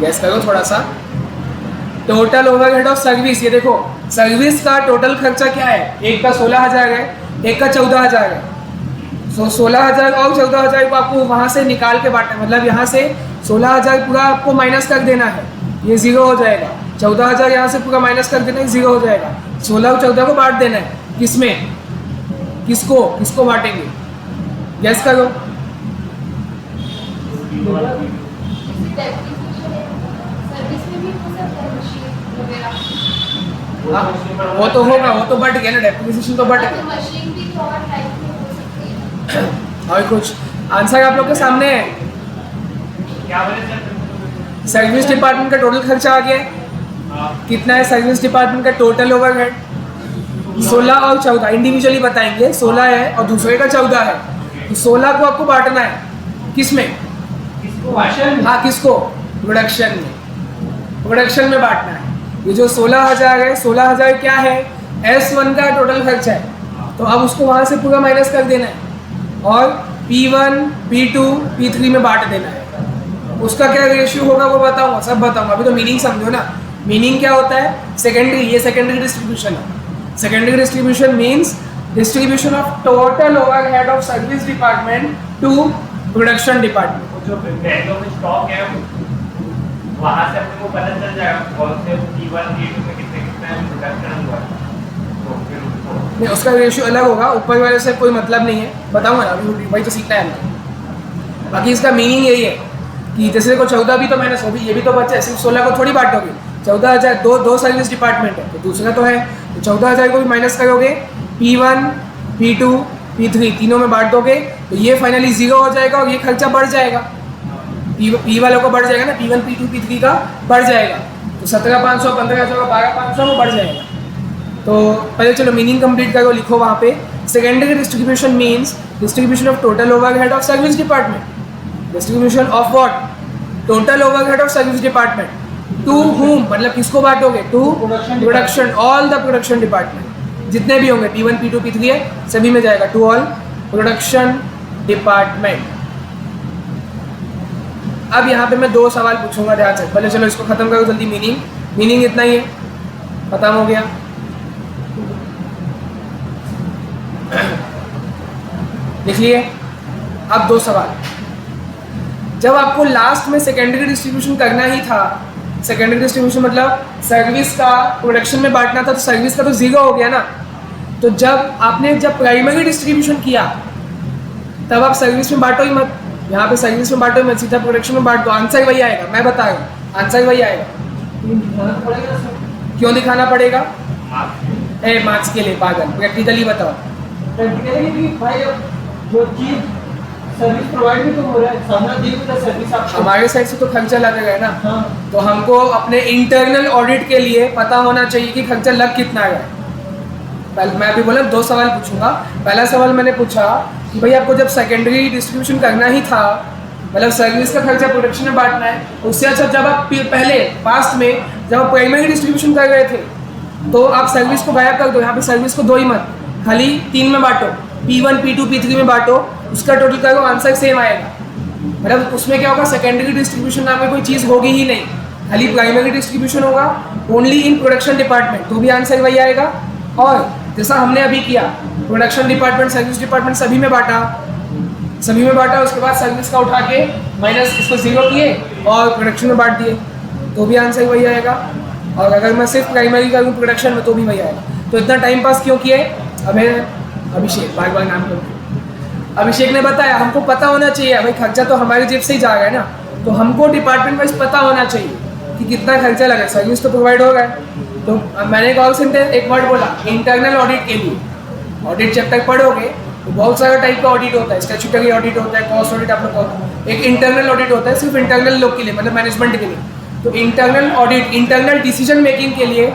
गैस करो थोड़ा सा। टोटल ओवरहेड ऑफ सर्विस, ये देखो सर्विस का टोटल खर्चा क्या है, एक का 16,000 है, एक का 14,000 है। सो 16,000 और 14,000 को आपको वहाँ से निकाल के बांटना, मतलब यहाँ से 16,000 पूरा आपको माइनस कर देना है, ये जीरो हो जाएगा। 14,000 यहाँ से पूरा माइनस कर देना है, जीरो हो जाएगा। 16 और 14 को बांट देना है, किसमें, किसको बांटेंगे, गैस करो। हाँ, वो तो होगा, वो तो बढ़ गया ना, डेप्रिसिएशन तो बढ़ गया। मशीन भी तो और टाइप की हो सकती है। और कुछ आंसर आप लोग के सामने है। क्या बोले सर? सर्विस डिपार्टमेंट का टोटल खर्चा आ गया है, कितना है सर्विस डिपार्टमेंट का टोटल ओवरहेड, 16 और 14 इंडिविजुअली बताएंगे, 16 है और दूसरे का 14 है। तो 16 को आपको बांटना है, किसमें, किसको भाषण हाँ किसको, प्रोडक्शन में, प्रोडक्शन में बांटना है। ये जो 16,000 है, 16,000 क्या है, S1 का टोटल खर्चा है, तो अब उसको वहाँ से पूरा माइनस कर देना है और P1, P2, P3 में बांट देना है। उसका क्या रेशियो होगा वो बताऊंगा, सब बताऊंगा, अभी तो मीनिंग समझो ना। मीनिंग क्या होता है, सेकेंडरी, ये सेकेंडरी डिस्ट्रीब्यूशन है। Secondary distribution means distribution of total overhead of service department to production department. जो बैंकों में स्टॉक है वहाँ से अपने को पता चल जाएगा कौन से P1, P2 में कितने प्रोडक्शन हुआ है, तो फिर उसको नहीं, उसका रेशियो अलग होगा, ऊपर वाले से कोई मतलब नहीं है, बताऊंगा ना, अभी वही तो सीखना है हमें। बाकी इसका मीनिंग यही है कि जैसे को 14 भी तो माइनस होगी, ये भी तो बच्चा है, सिर्फ 16 को थोड़ी बांटोगे। 14,000 दो सर्विस डिपार्टमेंट है, तो दूसरा तो है, तो 14,000 को भी माइनस करोगे, P1, P2, P3 तीनों में बांट दोगे, तो ये फाइनली जीरो हो जाएगा और ये खर्चा बढ़ जाएगा। P वालों को बढ़ जाएगा ना, P1, P2, P3 का बढ़ जाएगा, तो 17,500, 15,000, 12,500 में बढ़ जाएगा। तो पहले चलो मीनिंग कंप्लीट करो, लिखो वहाँ पे। Secondary distribution means distribution of total overhead of service department. Distribution of what, total overhead of service department to whom, मतलब किसको बांटोगे, to production, all the production department, जितने भी होंगे P1, P2, P3 है सभी में जाएगा, टू ऑल प्रोडक्शन डिपार्टमेंट। अब यहाँ पे मैं 2 सवाल पूछूंगा, ध्यान से। पहले चलो इसको खत्म करो जल्दी, मीनिंग इतना ही है, खत्म हो गया। लिख लिए। अब 2 सवाल, जब आपको लास्ट में सेकेंडरी डिस्ट्रीब्यूशन करना ही था, सेकेंडरी डिस्ट्रीब्यूशन मतलब सर्विस का प्रोडक्शन में बांटना था, तो सर्विस का तो जीरो हो गया ना। तो जब आपने प्राइमरी डिस्ट्रीब्यूशन किया तब आप सर्विस में बांटो ही मत, यहाँ पे सर्विस में बांटो ही मत, सीधा प्रोडक्शन में बांट दो, आंसर वही आएगा, मैं बता रहा हूँ, आंसर वही आएगा। पड़ेगा सर, क्यों दिखाना पड़ेगा, मार्क्स मार्क्स के लिए, पागल, प्रैक्टिकली बताओ। प्रैक्टिकली भी भाई अब जो चीज सर्विस प्रोवाइड भी तो हो रहा है, सामना दी हुई सर्विस आपको, हमारे साइड से तो खर्चा लगेगा ना, हाँ तो हमको अपने इंटरनल ऑडिट के लिए पता होना चाहिए कि खर्चा लग कितना है। पहले मैं अभी बोला 2 सवाल पूछूंगा। पहला सवाल मैंने पूछा कि भाई आपको जब सेकेंडरी डिस्ट्रीब्यूशन करना ही था, मतलब सर्विस का खर्चा प्रोडक्शन में बांटना है, उससे अच्छा जब आप पहले पास्ट में जब आप प्राइमरी डिस्ट्रीब्यूशन कर रहे थे तो आप सर्विस को गायब कर दो, यहाँ पे सर्विस को 2 ही मत, खाली 3 में बांटो, P1, P2, P3 में बांटो, उसका टोटल करो, आंसर सेम आएगा। मतलब उसमें क्या होगा, सेकेंडरी डिस्ट्रीब्यूशन नाम में कोई चीज़ होगी ही नहीं, खाली प्राइमरी डिस्ट्रीब्यूशन होगा, ओनली इन प्रोडक्शन डिपार्टमेंट, तो भी आंसर वही आएगा। और जैसा हमने अभी किया, प्रोडक्शन डिपार्टमेंट, सर्विस डिपार्टमेंट सभी में बांटा, उसके बाद सर्विस का उठा के माइनस इसको 0 किए और प्रोडक्शन में बांट दिए, तो भी आंसर वही आएगा। और अगर मैं सिर्फ प्राइमरी करूँ प्रोडक्शन में तो भी वही आएगा। तो इतना टाइम पास क्यों किए, हमें अभिषेक बार नाम करके अभिषेक ने बताया, हमको पता होना चाहिए भाई, खर्चा तो हमारी जेब से ही जा रहा है ना, तो हमको डिपार्टमेंट वाइज पता होना चाहिए कि कितना खर्चा लगा, सर्विस तो प्रोवाइड हो रहा है। तो मैंने कॉल सेंटर एक वर्ड बोला, इंटरनल ऑडिट के लिए। ऑडिट जब तक पढ़ोगे तो बहुत सारा टाइप का ऑडिट होता है, स्टैट्यूटरी ऑडिट होता है, कॉस्ट ऑडिट आप लोग को, एक इंटरनल ऑडिट होता है सिर्फ इंटरनल लोग के लिए, मतलब मैनेजमेंट के लिए। तो internal audit, internal decision making के लिए,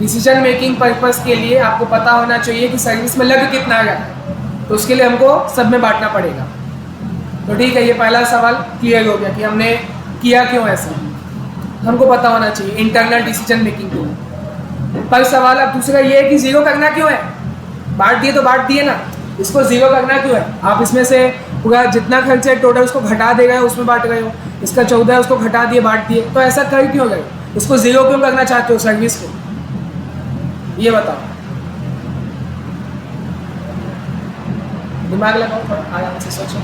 डिसीजन मेकिंग पर्पस के लिए आपको पता होना चाहिए कि सर्विस में लग कितना आ गया, तो उसके लिए हमको सब में बांटना पड़ेगा। तो ठीक है, ये पहला सवाल क्लियर हो गया कि हमने किया क्यों ऐसा, हमको पता होना चाहिए इंटरनल डिसीजन मेकिंग के लिए। पर सवाल अब दूसरा ये है कि 0 करना क्यों है, बांट दिए तो बांट दिए ना, इसको 0 करना क्यों है। आप इसमें से पूरा जितना खर्चा है टोटल उसको घटा दे गए हो, उसमें बांट गए हो, इसका 14 है, उसको घटा दिए, बांट दिए, तो ऐसा कर क्यों गए? इसको जीरो क्यों करना चाहते हो सर्विस को? ये बताओ, दिमाग लगाओ थोड़ा, आराम से सोचो।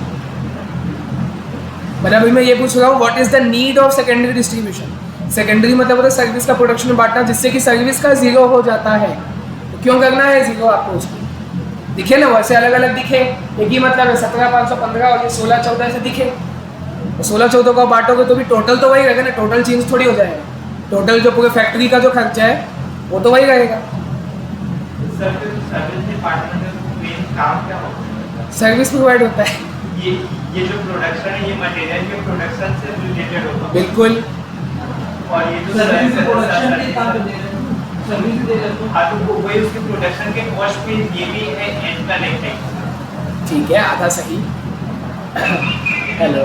मतलब अभी मैं ये पूछ रहा हूँ, what is the need of secondary distribution? Secondary मतलब होता है सर्विस का प्रोडक्शन में बांटना, जिससे कि सर्विस का जीरो हो जाता है। तो क्यों करना है जीरो आपको? उसको दिखे ना, वैसे अलग अलग दिखे, एक ही मतलब है 17,515 और ये 16,14 से दिखे, तो 16,14 को बांटोगे तो भी टोटल तो वही रहेगा ना, टोटल चेंज थोड़ी हो जाएगा। टोटल जो पूरे फैक्ट्री का जो खर्चा है वो तो वही रहेगा। सर्विस डिपार्टमेंट में मेन काम क्या होता है? सर्विस प्रोवाइड होता है, ये जो प्रोडक्शन है ये मटेरियल के प्रोडक्शन से रिलेटेड होता है। बिल्कुल। और ये जो सर्विस प्रोडक्शन के काम दे रहे हैं, सर्विस दे रहे हैं। हाँ तो वही उसके प्रोडक्शन के कॉस्ट पे ये भी है एंड कनेक्ट है। ठीक है, आधा सही। हेलो,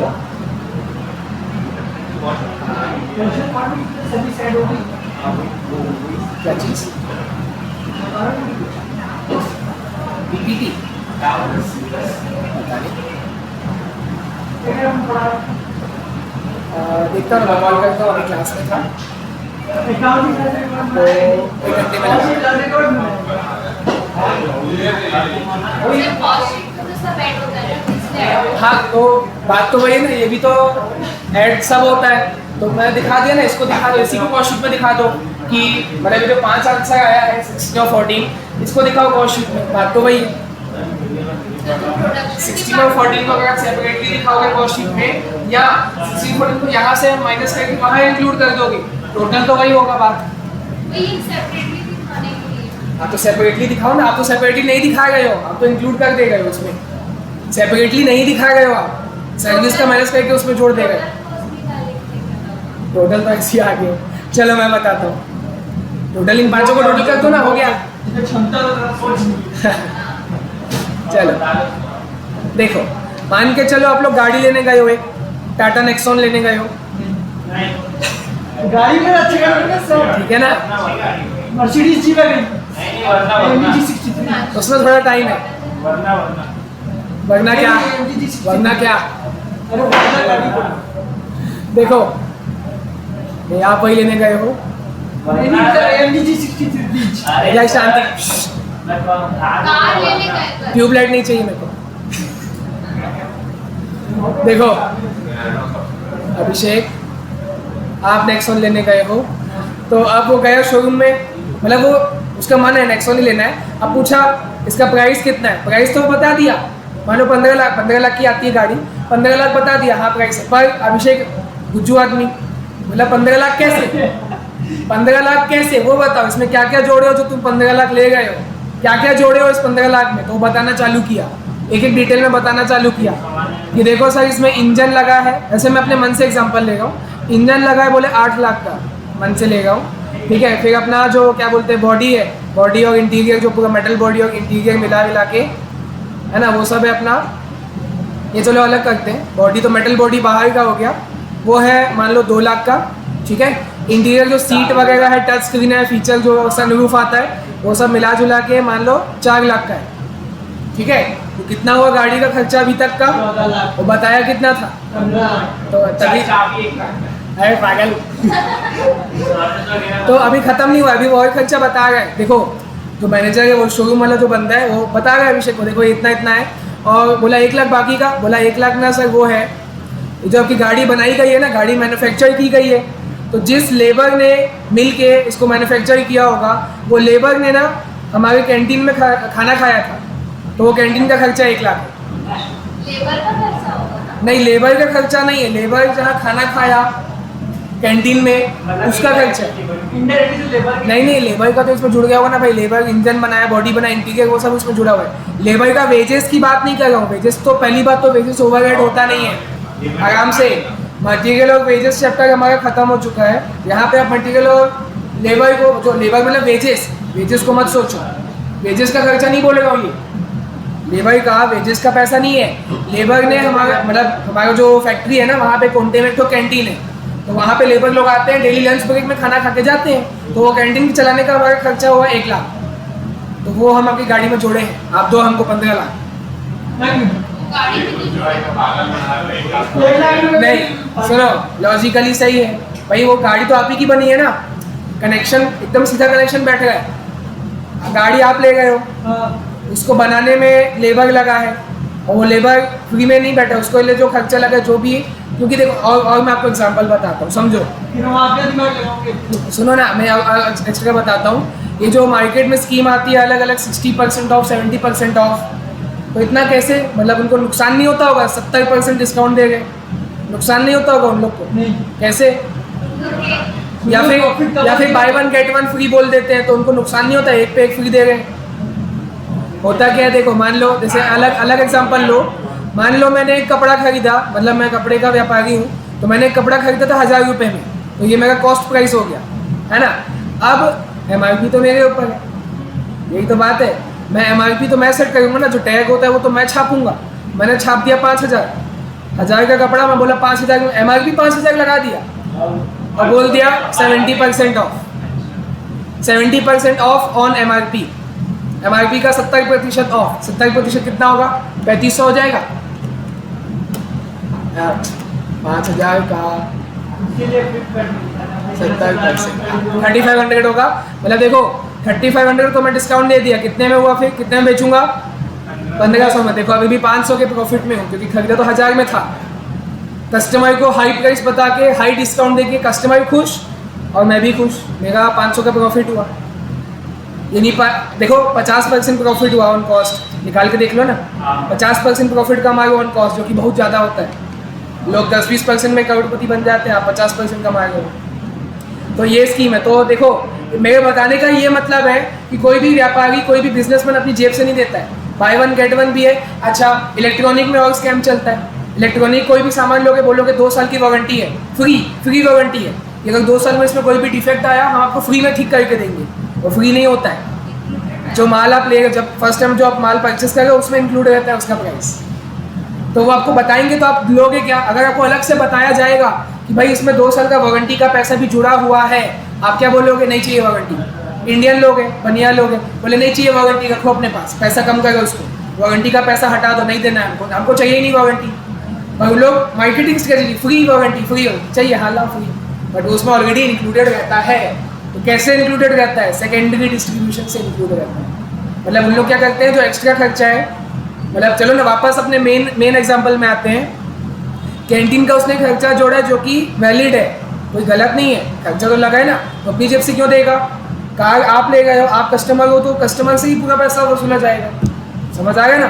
प्रोडक्शन पार्ट में सर्विस ऐड होगी। क्या चीज़? पीपीटी पता नहीं, अगर हम थोड़ा देखता हूँ, मैं कॉल करता हूँ, अभी क्लास में था अकाउंटिंग तो 1 घंटे में लगा। सिर्फ कॉस्ट शीट में तो सब ऐड होता है, इसलिए ऐड होता है। हाँ तो बात तो वही है ना, ये भी तो ऐड सब होता है, तो मैं दिखा दिया ना, इसको दिखा दो, इसी को कॉस्ट शीट में दिखा दो कि मतलब जो 5 आंसर आया है 16 और 14, इसको दिखाओ कॉस्ट शीट में, बात तो वही है। 16 और 14 को अगर आप सेपरेटली दिखाओगे कॉस्ट शीट में, या 16 14 को यहाँ से माइनस करके वहाँ इंक्लूड कर दोगे, टोटल तो वही होगा बात। वही सेपरेटली दिखाने के लिए। आप तो सेपरेटली दिखाओ ना, आप तो सेपरेटली नहीं दिखा गए हो, आप तो इंक्लूड कर दे गए हो उसमें, सेपरेटली नहीं दिखा गए हो आप, सर्विस का माइनस करके उसमें जोड़ दे गए, टोटल तो ऐसे ही आ गए। चलो मैं बताता हूँ, टोटल इन पांचों को टोटल कर दो ना, हो गया। क्षमता चलो देखो, मान के चलो आप लोग गाड़ी लेने गए हो, एक टाटा नेक्सॉन लेने गए हो, गाड़ी में अच्छे गाड़ी सब ठीक है ना? मर्सिडीज जी वैगन नहीं वरना एमजी 63 उसमें थोड़ा टाइम है, वरना वरना क्या, वरना क्या? अरे वाला गाड़ी को देखो ये आप वही लेने गए हो, एमजी 63 बीच या शांति, कार लेने गए थे। ट्यूबलाइट नहीं चाहिए मेरे को। देखो अभिषेक, आप नेक्सॉन लेने गए हो, तो अब वो गया शोरूम में, मतलब वो उसका मन है नेक्सॉन ही लेना है, अब पूछा इसका प्राइस कितना है, प्राइस तो बता दिया, मानो 15 लाख की आती है गाड़ी, 15 लाख बता दिया हाँ प्राइस है, पर अभिषेक गुज्जू आदमी बोला 15 लाख कैसे, 15 लाख कैसे, वो बताओ इसमें क्या क्या जोड़े हो जो तुम 15 लाख ले गए हो, क्या क्या जोड़े हो इस 15 लाख में, तो वो बताना चालू किया, एक एक डिटेल में बताना चालू किया कि देखो सर इसमें इंजन लगा है, ऐसे मैं अपने मन से एग्जांपल ले रहा हूँ, इंजन लगा है बोले 8 लाख का, मन से ले रहा हूँ, ठीक है। फिर अपना जो क्या बोलते हैं बॉडी है, बॉडी और इंटीरियर, जो पूरा मेटल बॉडी और इंटीरियर मिला के है ना, वो सब है अपना, ये चलो अलग करते हैं, बॉडी तो मेटल बॉडी बाहर का हो गया, वो है मान लो 2 लाख का, ठीक है। इंटीरियर जो सीट वगैरह है, टच स्क्रीन है, फीचर जो सनरूफ आता है, वो सब मिला जुला के मान लो 4 लाख का है, ठीक है। तो कितना हुआ गाड़ी का खर्चा अभी तक का, 14 लाख वो बताया कितना था, 15 लाख तो तभी, चाबी एक लाख अरे पागल, तो अभी खत्म नहीं हुआ, अभी वो और खर्चा बता रहा है। देखो जो मैनेजर है, वो शोरूम वाला जो बंदा है, वो बता रहा है अभिषेक को, देखो इतना इतना है, और बोला 1 लाख बाकी का, बोला 1 लाख ना सर वो है जो आपकी गाड़ी बनाई गई है ना, गाड़ी मैन्युफैक्चर की गई है, तो जिस लेबर ने मिल के इसको मैन्युफैक्चर किया होगा, वो लेबर ने ना हमारे कैंटीन में खाना खाया था, तो वो कैंटीन का खर्चा 1 लाख है। लेबर का खर्चा होगा ना। नहीं, लेबर का खर्चा नहीं है, लेबर जहाँ खाना खाया कैंटीन में उसका खर्चा है। इनडायरेक्टली जो लेबर नहीं, लेबर का तो इसमें जुड़ गया होगा ना भाई, लेबर इंजन बनाया, बॉडी बनाया, इंटीरियर, वो सब उसमें जुड़ा हुआ है। लेबर का वेजेस की बात नहीं कर रहा हूँ, वेजेस तो पहली बात तो वेजेस ओवरहेड होता नहीं है, आराम से मटेरियल और वेजेस चैप्टर हमारा खत्म हो चुका है। यहाँ पे आप मटेरियल और लेबर को, जो लेबर मतलब वेजेस को मत सोचो, वेजेस का खर्चा नहीं बोलेगा ये, लेबर का वेजेस का पैसा नहीं है। लेबर ने हमारा मतलब हमारा जो फैक्ट्री है ना, वहाँ पे कोंटे में एक तो कैंटीन है, तो वहाँ पे लेबर लोग आते हैं, डेली लंच ब्रेक में खाना खा के जाते हैं, तो वो कैंटीन चलाने का हमारा खर्चा हुआ 1 लाख, तो वो हम आपकी गाड़ी में जोड़े हैं, आप दो हमको 15 लाख। गाड़ी भी नहीं सुनो, लॉजिकली सही है भाई, वो गाड़ी तो आप ही की बनी है ना, कनेक्शन एकदम सीधा कनेक्शन बैठ रहा है, गाड़ी आप ले गए हो, हाँ, उसको बनाने में लेबर लगा है और वो लेबर फ्री में नहीं बैठा, उसको लिए जो खर्चा लगा जो भी, क्योंकि देखो और मैं आपको एग्जांपल बताता हूँ, समझो। फिर हम आपका दिमाग लगाओगे। सुनो ना, मैं एक्स्ट्रा बताता हूँ, ये जो मार्केट में स्कीम आती है अलग अलग 60% ऑफ 70% ऑफ, तो इतना कैसे, मतलब उनको नुकसान नहीं होता होगा, 70% डिस्काउंट दे रहे, नुकसान नहीं होता होगा उन लोग को, नहीं, कैसे? या फिर by one get one free बोल देते हैं तो उनको नुकसान नहीं होता, एक पे एक फ्री दे रहे हैं। होता क्या है, देखो मान लो, जैसे अलग अलग एग्जांपल लो, मान लो मैंने एक कपड़ा खरीदा, मतलब मैं कपड़े का व्यापारी हूँ, तो मैंने एक कपड़ा खरीदा था 1000 रुपये में, तो ये मेरा कॉस्ट प्राइस हो गया, है ना। अब MRP तो मेरे ऊपर है, यही तो बात है, मैं MRP तो मैं सेट करूँगा ना, जो टैग होता है वो तो मैं छापूंगा। मैंने छाप दिया 5000, 1000 का कपड़ा, मैं बोला 5000, MRP 5000 लगा दिया और बोल दिया 70% of, 70% of on MRP, MRP का 70% ऑफ, 70% कितना होगा, 3500 हो जाएगा यार, 5000 का इसीलिए फिट कर दिया। 70%, 3500 होगा, मतलब देखो 3500 तो मैं डिस्काउंट दे दिया, कितने में हुआ, फिर कितने में बेचूंगा, 1500 में। देखो अभी भी 500 के प्रॉफिट में हूँ, क्योंकि खरीदा तो 1000 में था। कस्टमर को हाई प्राइस बता के, हाई डिस्काउंट देके कस्टमर खुश और मैं भी खुश, मेरा 500 का प्रॉफिट हुआ। ये नहीं देखो 50% प्रॉफिट हुआ ऑन कॉस्ट, निकाल के देख लो ना, 50% प्रॉफिट कमा रहे हो ऑन कॉस्ट, जो कि बहुत ज़्यादा होता है। लोग 10-20% में करोड़पति बन जाते हैं, आप 50% कमा रहे हो। तो ये स्कीम है। तो देखो मेरे बताने का ये मतलब है कि कोई भी व्यापारी, कोई भी बिजनेसमैन अपनी जेब से नहीं देता है, बाय वन गेट वन भी है। अच्छा, इलेक्ट्रॉनिक में और स्कैम चलता है, इलेक्ट्रॉनिक कोई भी सामान लोगे, बोलोगे 2 साल की वारंटी है, फ्री वारंटी है, अगर 2 साल में इसमें कोई भी डिफेक्ट आया हम आपको फ्री में ठीक करके देंगे, वो फ्री नहीं होता है। जो माल आप लेगा, जब फर्स्ट टाइम जो आप माल परचेस करेंगे उसमें इंक्लूड रहता है उसका प्राइस, तो वो आपको बताएंगे तो आप लोगे क्या। अगर आपको अलग से बताया जाएगा कि भाई इसमें 2 साल का वारंटी का पैसा भी जुड़ा हुआ है, आप क्या बोलोगे, नहीं चाहिए वारंटी। इंडियन लोग हैं, बनिया लोग हैं, बोले नहीं चाहिए वारंटी, रखो अपने पास, पैसा कम करो उसको, वारंटी का पैसा हटा दो, नहीं देना है हमको, हमको चाहिए ही नहीं वारंटी। और लोग marketing strategy, free warranty, free हो चाहिए, हाँ ला फ्री, बट उसमें ऑलरेडी इंक्लूडेड रहता है। तो कैसे इंक्लूडेड रहता है, सेकेंडरी डिस्ट्रीब्यूशन से इंक्लूडेड रहता है। मतलब उन लोग क्या करते हैं, जो एक्स्ट्रा खर्चा है, मतलब चलो ना वापस अपने मेन एग्जांपल में आते हैं। कैंटीन का उसने खर्चा जोड़ा है जो कि वैलिड है, कोई गलत नहीं है, खर्चा तो लगा है ना, तो अपनी जेब से क्यों देगा। कार आप ले गए हो, आप कस्टमर हो, तो कस्टमर से ही पूरा पैसा वसूला जाएगा, समझ आएगा ना।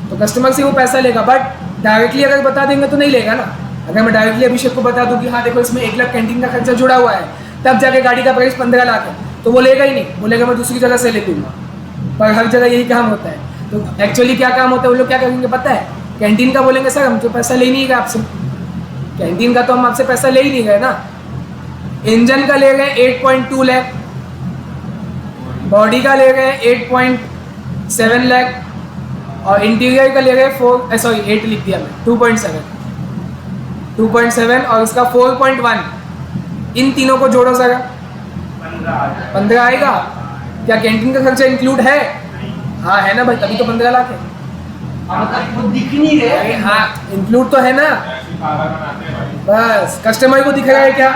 तो कस्टमर से वो पैसा लेगा, बट डायरेक्टली अगर बता देंगे तो नहीं लेगा ना। अगर मैं डायरेक्टली अभिषेक को बता दूं कि हाँ देखो इसमें 1 लाख कैंटीन का खर्चा जुड़ा हुआ है, तब जाके गाड़ी का प्राइस 15 लाख है, तो वो लेगा ही नहीं, बोलेगा मैं दूसरी जगह से ले लूँगा। पर हर जगह यही काम होता है। तो एक्चुअली क्या काम होता है, वो लोग क्या करेंगे पता है, कैंटीन का बोलेंगे सर हम तो पैसा ले नहीं गए आपसे, कैंटीन का तो हम आपसे पैसा ले ही नहीं गए ना। इंजन का ले गए 8.2 लाख, बॉडी का ले गए 8.7 लाख, और इंटीरियर का ले गए 8 लिख दिया मैं, 2.7 और उसका 4.1, इन तीनों को जोड़ो सर, 15 आएगा। क्या कैंटीन का खर्चा इंक्लूड है? हाँ है ना भाई, तभी तो 15 लाख है। मतलब वो दिख नहीं रहे। अरे हाँ इंक्लूड तो है ना, बस कस्टमर को दिख रहा है क्या?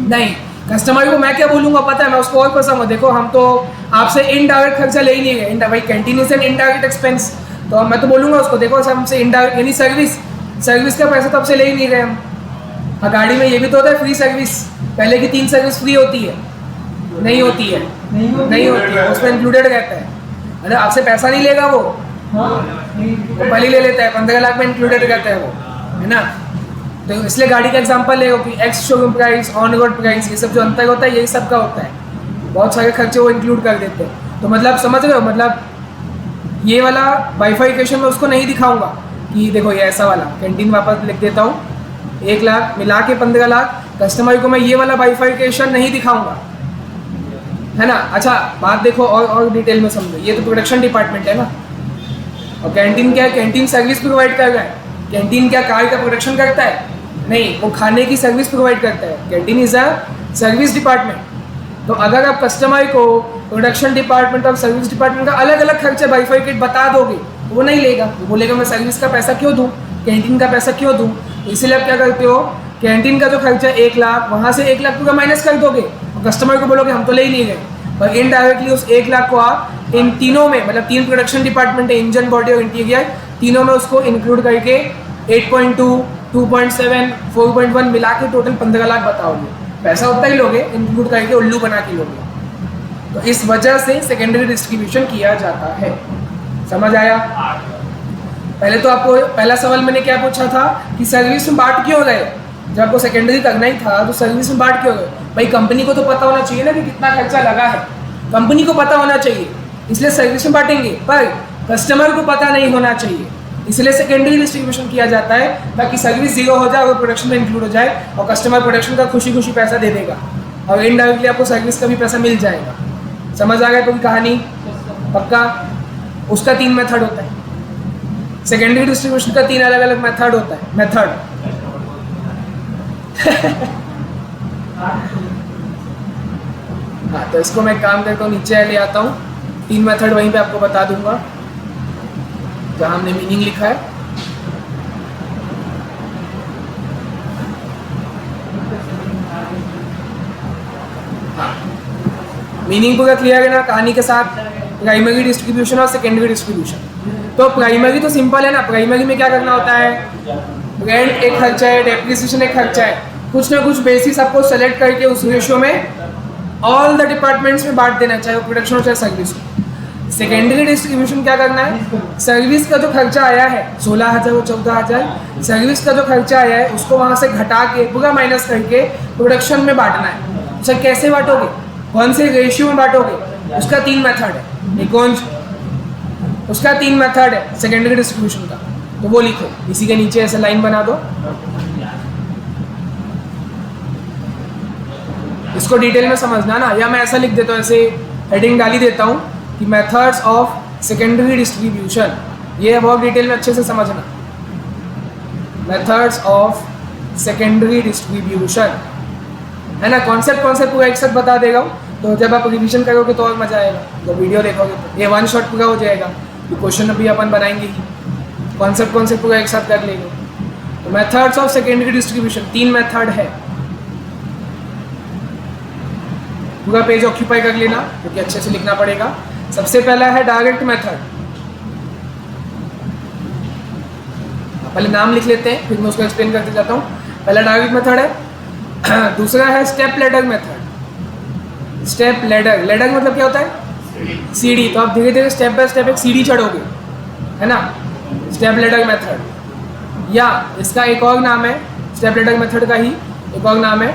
नहीं, कस्टमर को मैं क्या बोलूँगा पता है, मैं उसको और पसंद है। देखो हम तो आपसे इनडायरेक्ट खर्चा ले ही नहीं गए, भाई canteen is an indirect expense, तो मैं तो बोलूँगा उसको देखो हमसे इनडायरेक्ट यानी सर्विस का पैसा तो आपसे ले ही नहीं गए हम। हाँ गाड़ी में ये भी तो होता है फ्री सर्विस, पहले की 3 सर्विस फ्री होती है, नहीं होती है, नहीं होती है, उसमें इंक्लूडेड रहता है। अरे आपसे पैसा नहीं लेगा वो वो पहले ही ले लेता है, 15 लाख में इंक्लूडेड रहता है वो, है ना। तो इसलिए गाड़ी का एग्जांपल लेगा कि ex showroom price, on road price, ये सब जो अंतर होता है यही सब का होता है, बहुत सारे खर्चे वो इंक्लूड कर देते हैं। तो मतलब समझ रहे हो, मतलब ये वाला बाइफर्केशन में उसको नहीं दिखाऊंगा कि देखो ये ऐसा वाला कैंटीन वापस लिख देता हूँ 1 लाख मिला के 15 लाख, कस्टमर को मैं ये वाला बाइफर्केशन नहीं दिखाऊंगा, है ना। अच्छा बात देखो और डिटेल में समझो, ये तो प्रोडक्शन डिपार्टमेंट है ना, और कैंटीन क्या है, कैंटीन सर्विस प्रोवाइड कर रहा है। कैंटीन क्या कार का प्रोडक्शन करता है? नहीं, वो खाने की सर्विस प्रोवाइड करता है। Canteen is a service department. तो अगर आप कस्टमर को प्रोडक्शन डिपार्टमेंट और सर्विस डिपार्टमेंट का अलग अलग खर्चे बाइफर्केट बता दोगे वो नहीं लेगा, वो बोलेगा मैं सर्विस का पैसा क्यों दूँ, कैंटीन का पैसा क्यों दूँ। तो इसीलिए आप क्या करते हो, कैंटीन का जो खर्चा 1 लाख, वहाँ से 1 लाख पूरा माइनस कर दोगे और कस्टमर को बोलोगे हम तो ले ही नहीं गए। और इनडायरेक्टली उस 1 लाख को आप इन तीनों में, मतलब 3 प्रोडक्शन डिपार्टमेंट है, इंजन, बॉडी और इंटीरियर, तीनों में उसको इंक्लूड करके 8.2, 2.7, 4.1 मिला के टोटल 15 लाख बताओगे। पैसा उतना ही लोगे, इंक्लूड करके उल्लू बना के लोगे। तो इस वजह से सेकेंडरी डिस्ट्रीब्यूशन किया जाता है। समझ आया? पहले तो आपको पहला सवाल मैंने क्या पूछा था कि सर्विस में बांट क्यों गए। जब आपको सेकेंडरी करना ही था तो सर्विस में बांट क्यों गए? भाई कंपनी को तो पता होना चाहिए ना कि कितना खर्चा लगा है, कंपनी को पता होना चाहिए, इसलिए सर्विस में बांटेंगे। पर कस्टमर को पता नहीं होना चाहिए, इसलिए सेकेंडरी डिस्ट्रीब्यूशन किया जाता है ताकि सर्विस 0 हो जाए और प्रोडक्शन में इंक्लूड हो जाए और कस्टमर प्रोडक्शन का खुशी खुशी पैसा दे देगा और इनडायरेक्टली आपको सर्विस का भी पैसा मिल जाएगा। समझ आ गया पूरी कहानी? पक्का? उसका 3 मेथड होता है, सेकेंडरी डिस्ट्रीब्यूशन का 3 अलग अलग मेथड होता है। मेथड हाँ, तो इसको मैं काम करके नीचे ले आता हूँ, 3 मेथड वहीं पे आपको बता दूंगा जहाँ हमने मीनिंग लिखा है। हाँ, मीनिंग पूरा क्लियर है ना कहानी के साथ? प्राइमरी डिस्ट्रीब्यूशन और सेकेंडरी डिस्ट्रीब्यूशन। तो प्राइमरी तो सिंपल है ना, प्राइमरी में क्या करना होता है, रेंट एक खर्चा है, डेप्रिसिएशन एक खर्चा है, कुछ ना कुछ बेसिस आपको सेलेक्ट करके उस रेशियो में ऑल द डिपार्टमेंट्स में बांट देना, चाहे वो प्रोडक्शन हो चाहे सर्विस हो। सेकेंडरी डिस्ट्रीब्यूशन क्या करना है, सर्विस का जो खर्चा आया है 16,000 और 14,000, सर्विस का जो खर्चा आया है उसको वहाँ से घटा के पूरा माइनस करके प्रोडक्शन में बांटना है। सर कैसे बांटोगे, कौन से रेशियो में बांटोगे? उसका 3 मेथड है। कौन? उसका 3 मेथड है सेकेंडरी डिस्ट्रीब्यूशन का, तो वो लिखो इसी के नीचे ऐसे लाइन बना दो। इसको डिटेल में समझना ना, या मैं ऐसा लिख देता हूँ, ऐसे हेडिंग डाली देता हूँ कि मेथड्स ऑफ सेकेंडरी डिस्ट्रीब्यूशन। ये बहुत डिटेल में अच्छे से समझना, मेथड्स ऑफ सेकेंडरी डिस्ट्रीब्यूशन, है ना। कॉन्सेप्ट पूरा एक साथ बता देगा हूँ, तो जब आप रिवीजन करोगे तो और मजा आएगा। जब वीडियो देखोगे तो ये 1 शॉट पूरा हो जाएगा, तो क्वेश्चन अभी अपन बनाएंगे ही, कॉन्सेप्ट पूरा एक साथ कर लेंगे। तो methods of secondary distribution 3 method है। पूरा पेज ऑक्यूपाई कर लेना क्योंकि अच्छे से लिखना पड़ेगा। सबसे पहला है डायरेक्ट मेथड, पहले नाम लिख लेते हैं फिर मैं उसको एक्सप्लेन करते जाता हूँ। पहला डायरेक्ट मेथड है। दूसरा है step ladder method. Step ladder, ladder मतलब क्या होता है, सीढ़ी। तो आप धीरे धीरे स्टेप बाय स्टेप एक सीढ़ी चढ़ोगे, है ना, स्टेप लैडर मेथड। या इसका एक और नाम है, स्टेप लैडर मेथड का ही एक और नाम है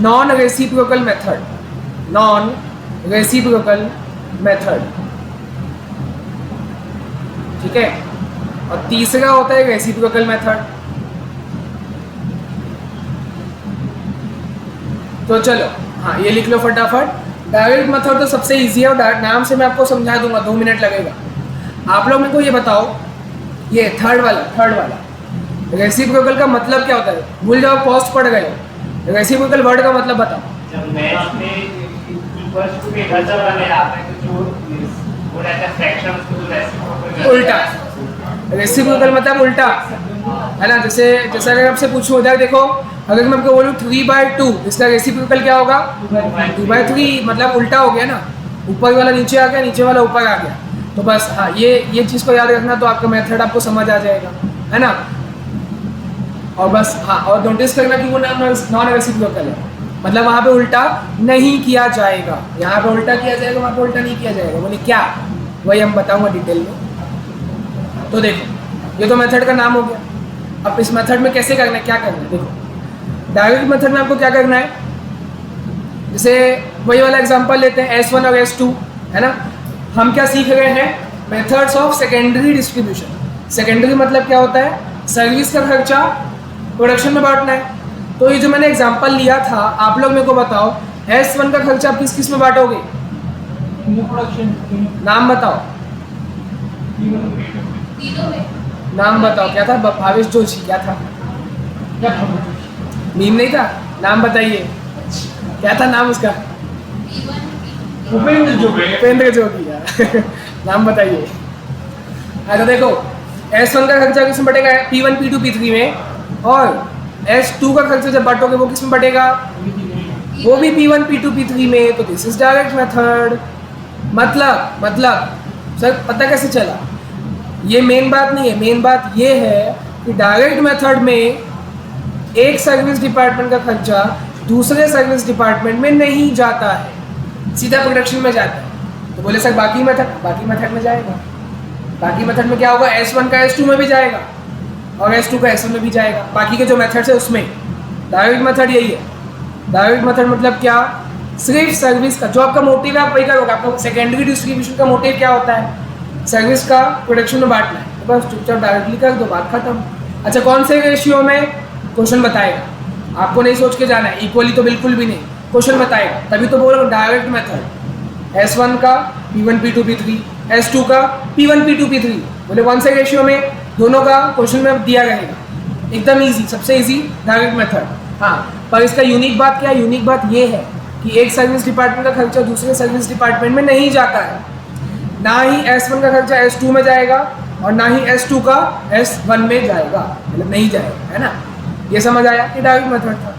non reciprocal method. Non reciprocal method, ठीक है। और तीसरा होता है रेसिप्रोकल मेथड। तो चलो हाँ ये लिख लो फटाफट। डायरेक्ट मेथड तो सबसे इजी है और नाम से मैं आपको समझा दूंगा, 2 मिनट लगेगा। आप लोग मेरे को ये बताओ, ये थर्ड वाला रेसिप्रोकल का मतलब क्या होता है? भूल जाओ, पोस्ट पढ़ गए हो, रेसिप्रोकल वर्ड का मतलब बताओ। जब मैच में इक्वल्स टू के खर्चा बने आता है तो वो रहता है फ्रैक्शंस को रेसिप्रोकल, उल्टा। रेसिप्रोकल मतलब उल्टा, है ना। जैसे अगर आपसे पूछूं, इधर देखो, अगर मैं आपको बोलूँ 3/2, इसका रेसिप्रोकल क्या होगा? 2/3, मतलब उल्टा हो गया ना, ऊपर वाला नीचे आ गया, नीचे वाला ऊपर आ गया। तो बस हाँ ये चीज़ को याद रखना, तो आपका मेथड आपको समझ आ जाएगा, है ना। और बस हाँ, और नोटिस करना कि वो नॉन रेसिप्रोकल है, मतलब वहाँ पे उल्टा नहीं किया जाएगा। यहाँ पे उल्टा किया जाएगा, वहाँ पे उल्टा नहीं किया जाएगा। बोले क्या? वही हम बताऊंगा डिटेल में। तो देखो ये तो मेथड का नाम हो गया। अब इस मेथड में कैसे करना है, क्या करना है, देखो डायरेक्ट मेथड में आपको क्या करना है। जैसे वही वाला एग्जांपल लेते हैं, S1 और S2, है ना। हम क्या सीख रहे हैं? Methods of secondary distribution. Secondary मतलब क्या होता है? सर्विस का खर्चा प्रोडक्शन में बांटना है। तो ये जो मैंने एग्जांपल लिया था, आप लोग मेरे को बताओ, S1 का खर्चा आप किस किस में बांटोगे? नाम बताओ, तीनों में। नाम बताओ। क्या था? भावेश जोशी, क्या था? नीम नहीं था, नाम बताइए, क्या था नाम उसका? P1, P2, उपेंद्र जोगी। उपेंद्र जोगी यार नाम बताइए। तो देखो S1 का खर्चा किसमें बटेगा, P1 P2 P3 में, और S2 का खर्चा जब बांटोगे वो किसमें बटेगा, वो भी P1 P2 P3 में। तो दिस इज डायरेक्ट मेथड। मतलब सर पता कैसे चला, ये मेन बात नहीं है, मेन बात ये है कि डायरेक्ट मेथड में एक सर्विस डिपार्टमेंट का खर्चा दूसरे सर्विस डिपार्टमेंट में नहीं जाता है, सीधा प्रोडक्शन में जाता है। तो बोले सर बाकी मेथड में जाएगा। बाकी मेथड में क्या होगा, S1 का S2 में भी जाएगा और S2 का S1 में भी जाएगा। बाकी के जो मेथड्स है उसमें डायरेक्ट मेथड यही है। डायरेक्ट मेथड मतलब क्या, सिर्फ सर्विस का जो आपका मोटिव है आप वही करोगे। आपका सेकेंडरी डिस्ट्रीब्यूशन का मोटिव क्या होता है, सर्विस का प्रोडक्शन में बांटना है, तो बस चुपचाप डायरेक्टली कर दो, बात खत्म। अच्छा कौन से रेशियो में, क्वेश्चन बताएगा, आपको नहीं सोच के जाना है, इक्वली तो बिल्कुल भी नहीं, क्वेश्चन बताएगा, तभी तो बोल रहा हूँ डायरेक्ट मेथड। S1 का P1 P2 P3, S2 का P1 P2 P3, बोले कौन से रेशियो में, दोनों का क्वेश्चन में दिया रहेगा, एकदम इजी, सबसे इजी डायरेक्ट मेथड। हाँ, पर इसका यूनिक बात क्या है, यूनिक बात ये है कि एक सर्विस डिपार्टमेंट का खर्चा दूसरे सर्विस डिपार्टमेंट में नहीं जाता है। ना ही S1 का खर्चा S2 में जाएगा और ना ही S2 का S1 में जाएगा, मतलब नहीं जाएगा, है ना। ये समझ आया कि डायरेक्ट मेथड था।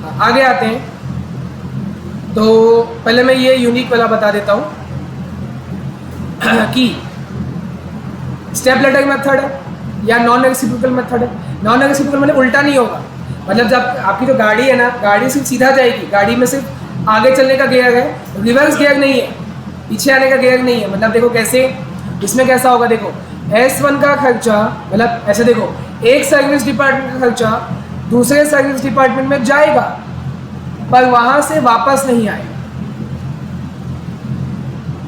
हाँ, आगे आते हैं। तो पहले मैं ये यूनिक वाला बता देता हूँ कि स्टेप लेटर मेथड है या नॉन रेसिप्रोकल मेथड है। नॉन रेसिप्रोकल मतलब उल्टा नहीं होगा, मतलब जब आपकी जो गाड़ी है ना, गाड़ी सिर्फ सीधा जाएगी, गाड़ी में सिर्फ आगे चलने का गियर है, रिवर्स गियर नहीं है, पीछे आने का गियर नहीं है। मतलब देखो कैसे, इसमें कैसा होगा, देखो S1 का खर्चा, मतलब ऐसे देखो, एक सर्विस डिपार्टमेंट का खर्चा दूसरे सर्विस डिपार्टमेंट में जाएगा पर वहां से वापस नहीं आएगा।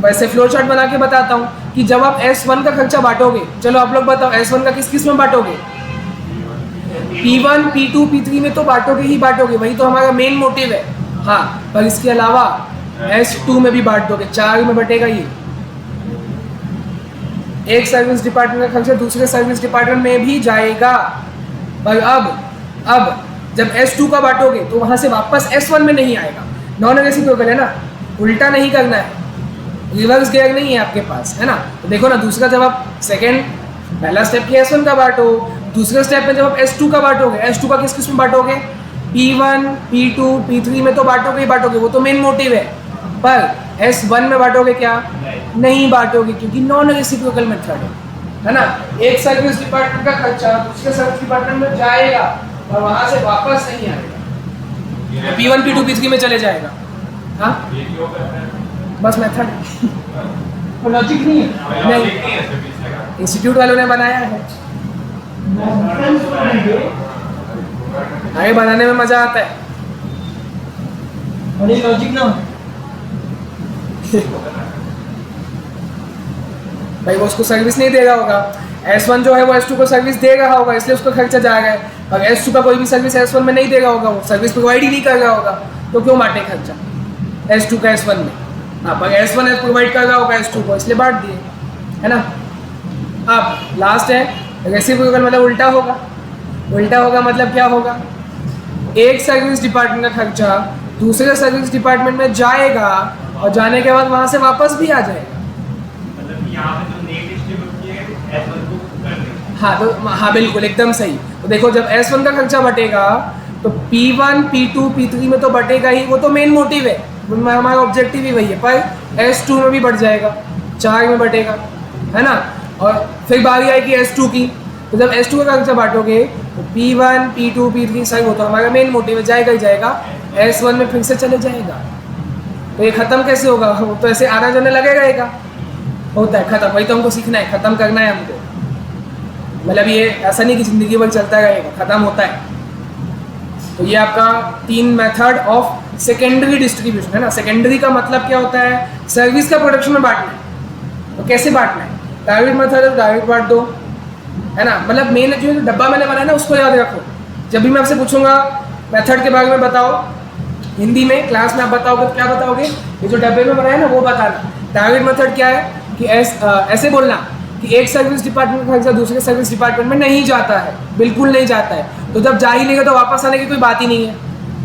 वैसे फ्लो चार्ट बना के बताता हूँ कि जब आप S1 का खर्चा बांटोगे, चलो आप लोग बताओ S1 का किस किस में बांटोगे, P1 P2 P3 में तो बांटोगे ही बांटोगे, वही तो हमारा मेन मोटिव है। हाँ, पर इसके अलावा S2 में भी बांट दोगे, 4 में बटेगा ये। एक सर्विस डिपार्टमेंट का खर्चा दूसरे सर्विस डिपार्टमेंट में भी जाएगा, पर अब जब S2 का बांटोगे तो वहां से वापस S1 में नहीं आएगा। नॉन रेसिप्रोकल है ना, उल्टा नहीं करना है, रिवर्स गियर नहीं है आपके पास, है ना। तो देखो ना, दूसरा जब आप पहला स्टेप किया S1 का बांटो, दूसरे स्टेप में जब आप S2 का बांटोगे, S2 का किस किस में बांटोगे, P1 P2 P3 में तो बांटोगे ही बांटोगे, वो तो मेन मोटिव है। पर S1 में बांटोगे क्या, नहीं बांटोगे, क्योंकि नॉन रेसिप्रोकल मेथड है ना। एक सर्विस डिपार्टमेंट का खर्चा दूसरे सर्विस डिपार्टमेंट में जाएगा और वहां से वापस नहीं आएगा, P1 P2 P3 में चले जाएगा। हाँ, बस मेथड, लॉजिक नहीं है, नहीं, इंस्टीट्यूट वालों ने बनाया है, आगे बनाने में मजा आता है। और ये लॉजिक ना हो भाई वो उसको सर्विस नहीं दे रहा होगा, S1 जो है वो S2 को सर्विस दे रहा होगा, इसलिए उसका खर्चा जा रहा है। और S2 का कोई भी सर्विस S1 में नहीं दे रहा होगा, वो सर्विस प्रोवाइड ही नहीं कर रहा होगा, तो क्यों बांटे खर्चा S2 का S1 में। हाँ, पर S1 प्रोवाइड कर रहा होगा S2 को, इसलिए बांट दिए, है ना। अब लास्ट है रेसिप्रोकल, मतलब उल्टा होगा। उल्टा होगा मतलब क्या होगा, एक सर्विस डिपार्टमेंट का खर्चा दूसरे सर्विस डिपार्टमेंट में जाएगा और जाने के बाद वहां से वापस भी आ जाएगा। मतलब यहाँ पे जो नेट डिस्ट्रीब्यूट किए हैं S1 को कर दें। हाँ, तो हाँ बिल्कुल एकदम सही। तो देखो जब S1 का खर्चा बटेगा तो P1 P2 P3 में तो बटेगा ही, वो तो मेन मोटिव है, हमारा ऑब्जेक्टिव ही वही है। पर S2 में भी बढ़ जाएगा, 4 में बटेगा, है ना। और फिर बारी आएगी S2 की, तो जब S2 का खर्चा बांटोगे तो P1 P2 P3 सही होता है, हमारा मेन मोटिव है, जाएगा ही जाएगा, S1 में फिर से चले जाएगा। तो ये खत्म कैसे होगा, वो तो ऐसे आना जाने लगेगा, होता है खत्म। वही तो हमको सीखना है, खत्म करना है हमको, मतलब ये ऐसा नहीं कि ज़िंदगी भर चलता रहेगा, ख़त्म होता है। तो ये आपका 3 मेथड ऑफ सेकेंडरी डिस्ट्रीब्यूशन है ना। सेकेंडरी का मतलब क्या होता है, सर्विस का प्रोडक्शन में बांटना है। तो कैसे बांटना है, डायरेक्ट मेथड है, डायरेक्ट बांट दो, है ना। मतलब मेन जो डब्बा मैंने बनाया ना उसको याद रखो। जब भी मैं आपसे पूछूंगा मेथड के बारे में बताओ, हिंदी में क्लास में आप बताओगे तो क्या बताओगे, ये जो डब्बे में बनाया ना वो बताना। डायरेक्ट मेथड क्या है कि ऐसे बोलना कि एक सर्विस डिपार्टमेंट का खर्चा दूसरे सर्विस डिपार्टमेंट में नहीं जाता है, बिल्कुल नहीं जाता है। तो जब जा ही लेगा तो वापस आने की कोई बात ही नहीं है,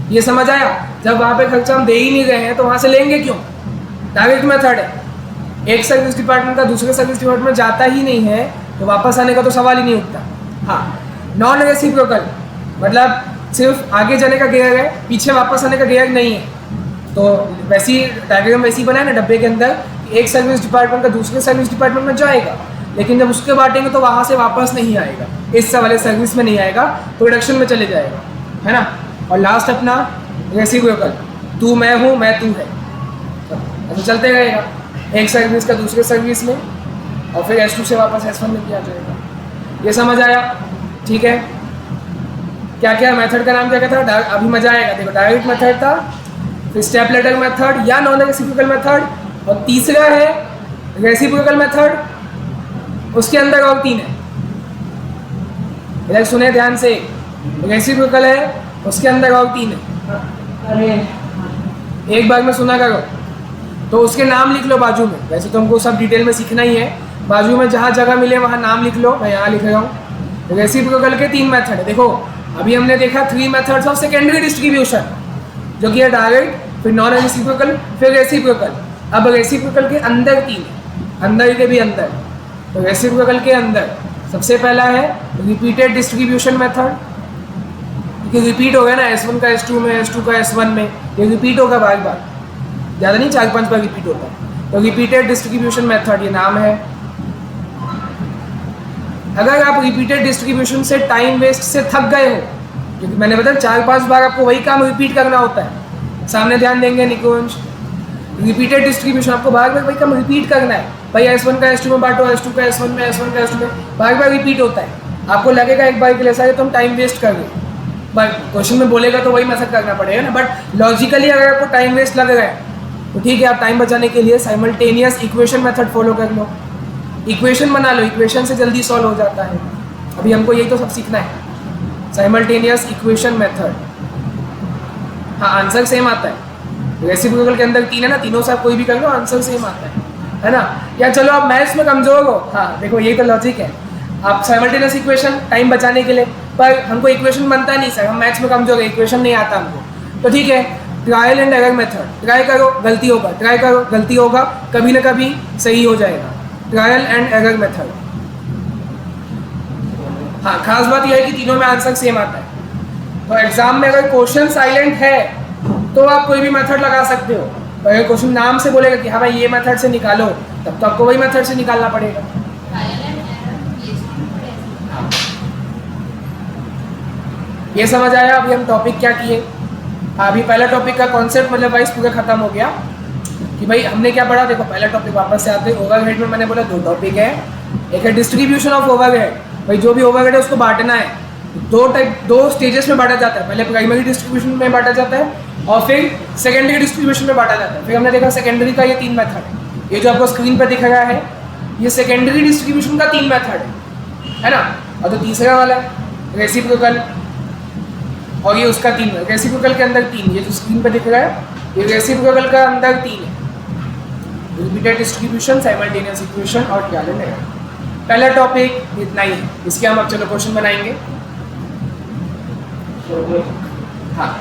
ये समझ आया। जब वहाँ पे खर्चा हम दे ही नहीं रहे हैं तो वहाँ से लेंगे क्यों। डायरेक्ट मेथड है, एक सर्विस डिपार्टमेंट का दूसरे सर्विस डिपार्टमेंट में जाता ही नहीं है तो वापस आने का तो सवाल ही नहीं उठता। हाँ, नॉन रेसिप्रोकल मतलब सिर्फ आगे जाने का गियर है, पीछे वापस आने का गियर नहीं है। तो वैसी डायग्राम वैसी बनाए ना डब्बे के अंदर, एक सर्विस डिपार्टमेंट का दूसरे सर्विस डिपार्टमेंट में जाएगा, लेकिन जब उसके बांटेंगे तो वहाँ से वापस नहीं आएगा, इस वाले सर्विस में नहीं आएगा, प्रोडक्शन में चले जाएगा, है ना। और लास्ट अपना रेसिप्रोकल, तू मैं हूँ मैं तू है, ऐसे चलते रहेगा एक सर्विस का दूसरे सर्विस में, और फिर S2 से वापस S1 में किया जाएगा। ये समझ आया? ठीक है। क्या क्या मेथड का नाम क्या क्या था? अभी मजा आएगा, देखो डायरेक्ट मेथड था, फिर स्टेप लेटर मेथड या नॉन रेसिप्रोकल मेथड, और तीसरा है रेसिप्रोकल मेथड, उसके अंदर और 3 है। इधर सुने ध्यान से, रेसिप्रोकल है उसके अंदर और 3 है। अरे एक बार में सुना करो, तो उसके नाम लिख लो बाजू में, वैसे तो हमको सब डिटेल में सीखना ही है, बाजू में जहाँ जगह मिले वहाँ नाम लिख लो, मैं यहाँ लिख रहा हूँ। रेसिप्रोकल के 3 मेथड है। देखो अभी हमने देखा 3 मेथड्स ऑफ सेकेंडरी डिस्ट्रीब्यूशन, जो कि है डायरेक्ट, फिर नॉन रेसिप्रोकल, फिर रेसिप्रोकल। अब रेसिप्रोकल के अंदर 3 है, अंदर के भी अंदर। तो रेसिप्रोकल के अंदर सबसे पहला है रिपीटेड डिस्ट्रीब्यूशन मेथड, क्योंकि रिपीट हो गया ना, S1 का S2 में, S2 का S1 में, ये रिपीट होगा बार बार, ज़्यादा नहीं 4-5 बार रिपीट होता है। तो रिपीटेड डिस्ट्रीब्यूशन मेथड ये नाम है। अगर आप रिपीटेड डिस्ट्रीब्यूशन से टाइम वेस्ट से थक गए हो, क्योंकि मैंने बताया 4-5 बार आपको वही काम रिपीट करना होता है, सामने ध्यान देंगे निकुंज। रिपीटेड डिस्ट्रीब्यूशन आपको बार बार वही काम रिपीट करना है, भाई S1 का S2 में बांटो, S2 का S1 में, S1 का S2 में, बार बार रिपीट होता है। आपको लगेगा एक बार के लिए सारे तो हम टाइम वेस्ट कर गए, बट क्वेश्चन में बोलेगा तो वही मेथड करना पड़ेगा ना। बट लॉजिकली अगर आपको टाइम वेस्ट लग रहा है तो ठीक है, आप टाइम बचाने के लिए साइमल्टेनियस इक्वेशन मेथड फॉलो कर लो, इक्वेशन बना लो, इक्वेशन से जल्दी सॉल्व हो जाता है। अभी हमको यही तो सब सीखना है, साइमल्टेनियस इक्वेशन मेथड। हाँ, आंसर सेम आता है। रेसिप्रोकल के अंदर 3 है ना, तीनों से आप कोई भी कर लो आंसर सेम आता है ना। या चलो आप मैथ्स में कमजोर हो, हाँ देखो यही तो लॉजिक है, आप साइमल्टेनियस इक्वेशन टाइम बचाने के लिए, पर हमको इक्वेशन बनता नहीं सर, हम मैथ्स में कमजोर है, इक्वेशन नहीं आता हमको, तो ठीक है trial and error method, try करो गलती होगा, ट्राई करो गलती होगा, कभी ना कभी सही हो जाएगा, ट्रायल एंड एरर मेथड। हाँ, खास बात यह है कि तीनों में आंसर सेम आता है। तो एग्जाम में अगर क्वेश्चन साइलेंट है तो आप कोई भी मेथड लगा सकते हो, अगर क्वेश्चन नाम से बोलेगा कि हाँ भाई ये मेथड से निकालो, तब तो आपको वही मेथड से निकालना पड़ेगा। ये समझ आया? अभी हम टॉपिक क्या किए, अभी पहला टॉपिक का कॉन्सेप्ट मतलब वाइज पूरा खत्म हो गया कि भाई हमने क्या पढ़ा। देखो पहला टॉपिक वापस से आते हैं, ओवरहेड में मैंने बोला 2 टॉपिक है, एक है डिस्ट्रीब्यूशन ऑफ ओवरहेड, भाई जो भी ओवरहेड है उसको बांटना है, 2 स्टेजेस में बांटा जाता है, पहले प्राइमरी डिस्ट्रीब्यूशन में बांटा जाता है और फिर सेकेंडरी डिस्ट्रीब्यूशन में बांटा जाता है। फिर हमने देखा सेकेंडरी का ये 3 मेथड है, ये जो आपको स्क्रीन पर दिख रहा है ये सेकेंडरी डिस्ट्रीब्यूशन का 3 मेथड है ना। और तो तीसरा वाला रेसिप्रोकल, और ये उसका 3 है, रेसिप्रोकल के अंदर 3, ये जो स्क्रीन पर दिख रहा है ये रेसिप्रोकल का अंदर 3 है, रिपीटेड डिस्ट्रीब्यूशन, साइमल्टेनियस इक्वेशन और ट्रायल एंड एरर। पहला टॉपिक इतना ही है, इसके हम अब चलो क्वेश्चन बनाएंगे। हाँ,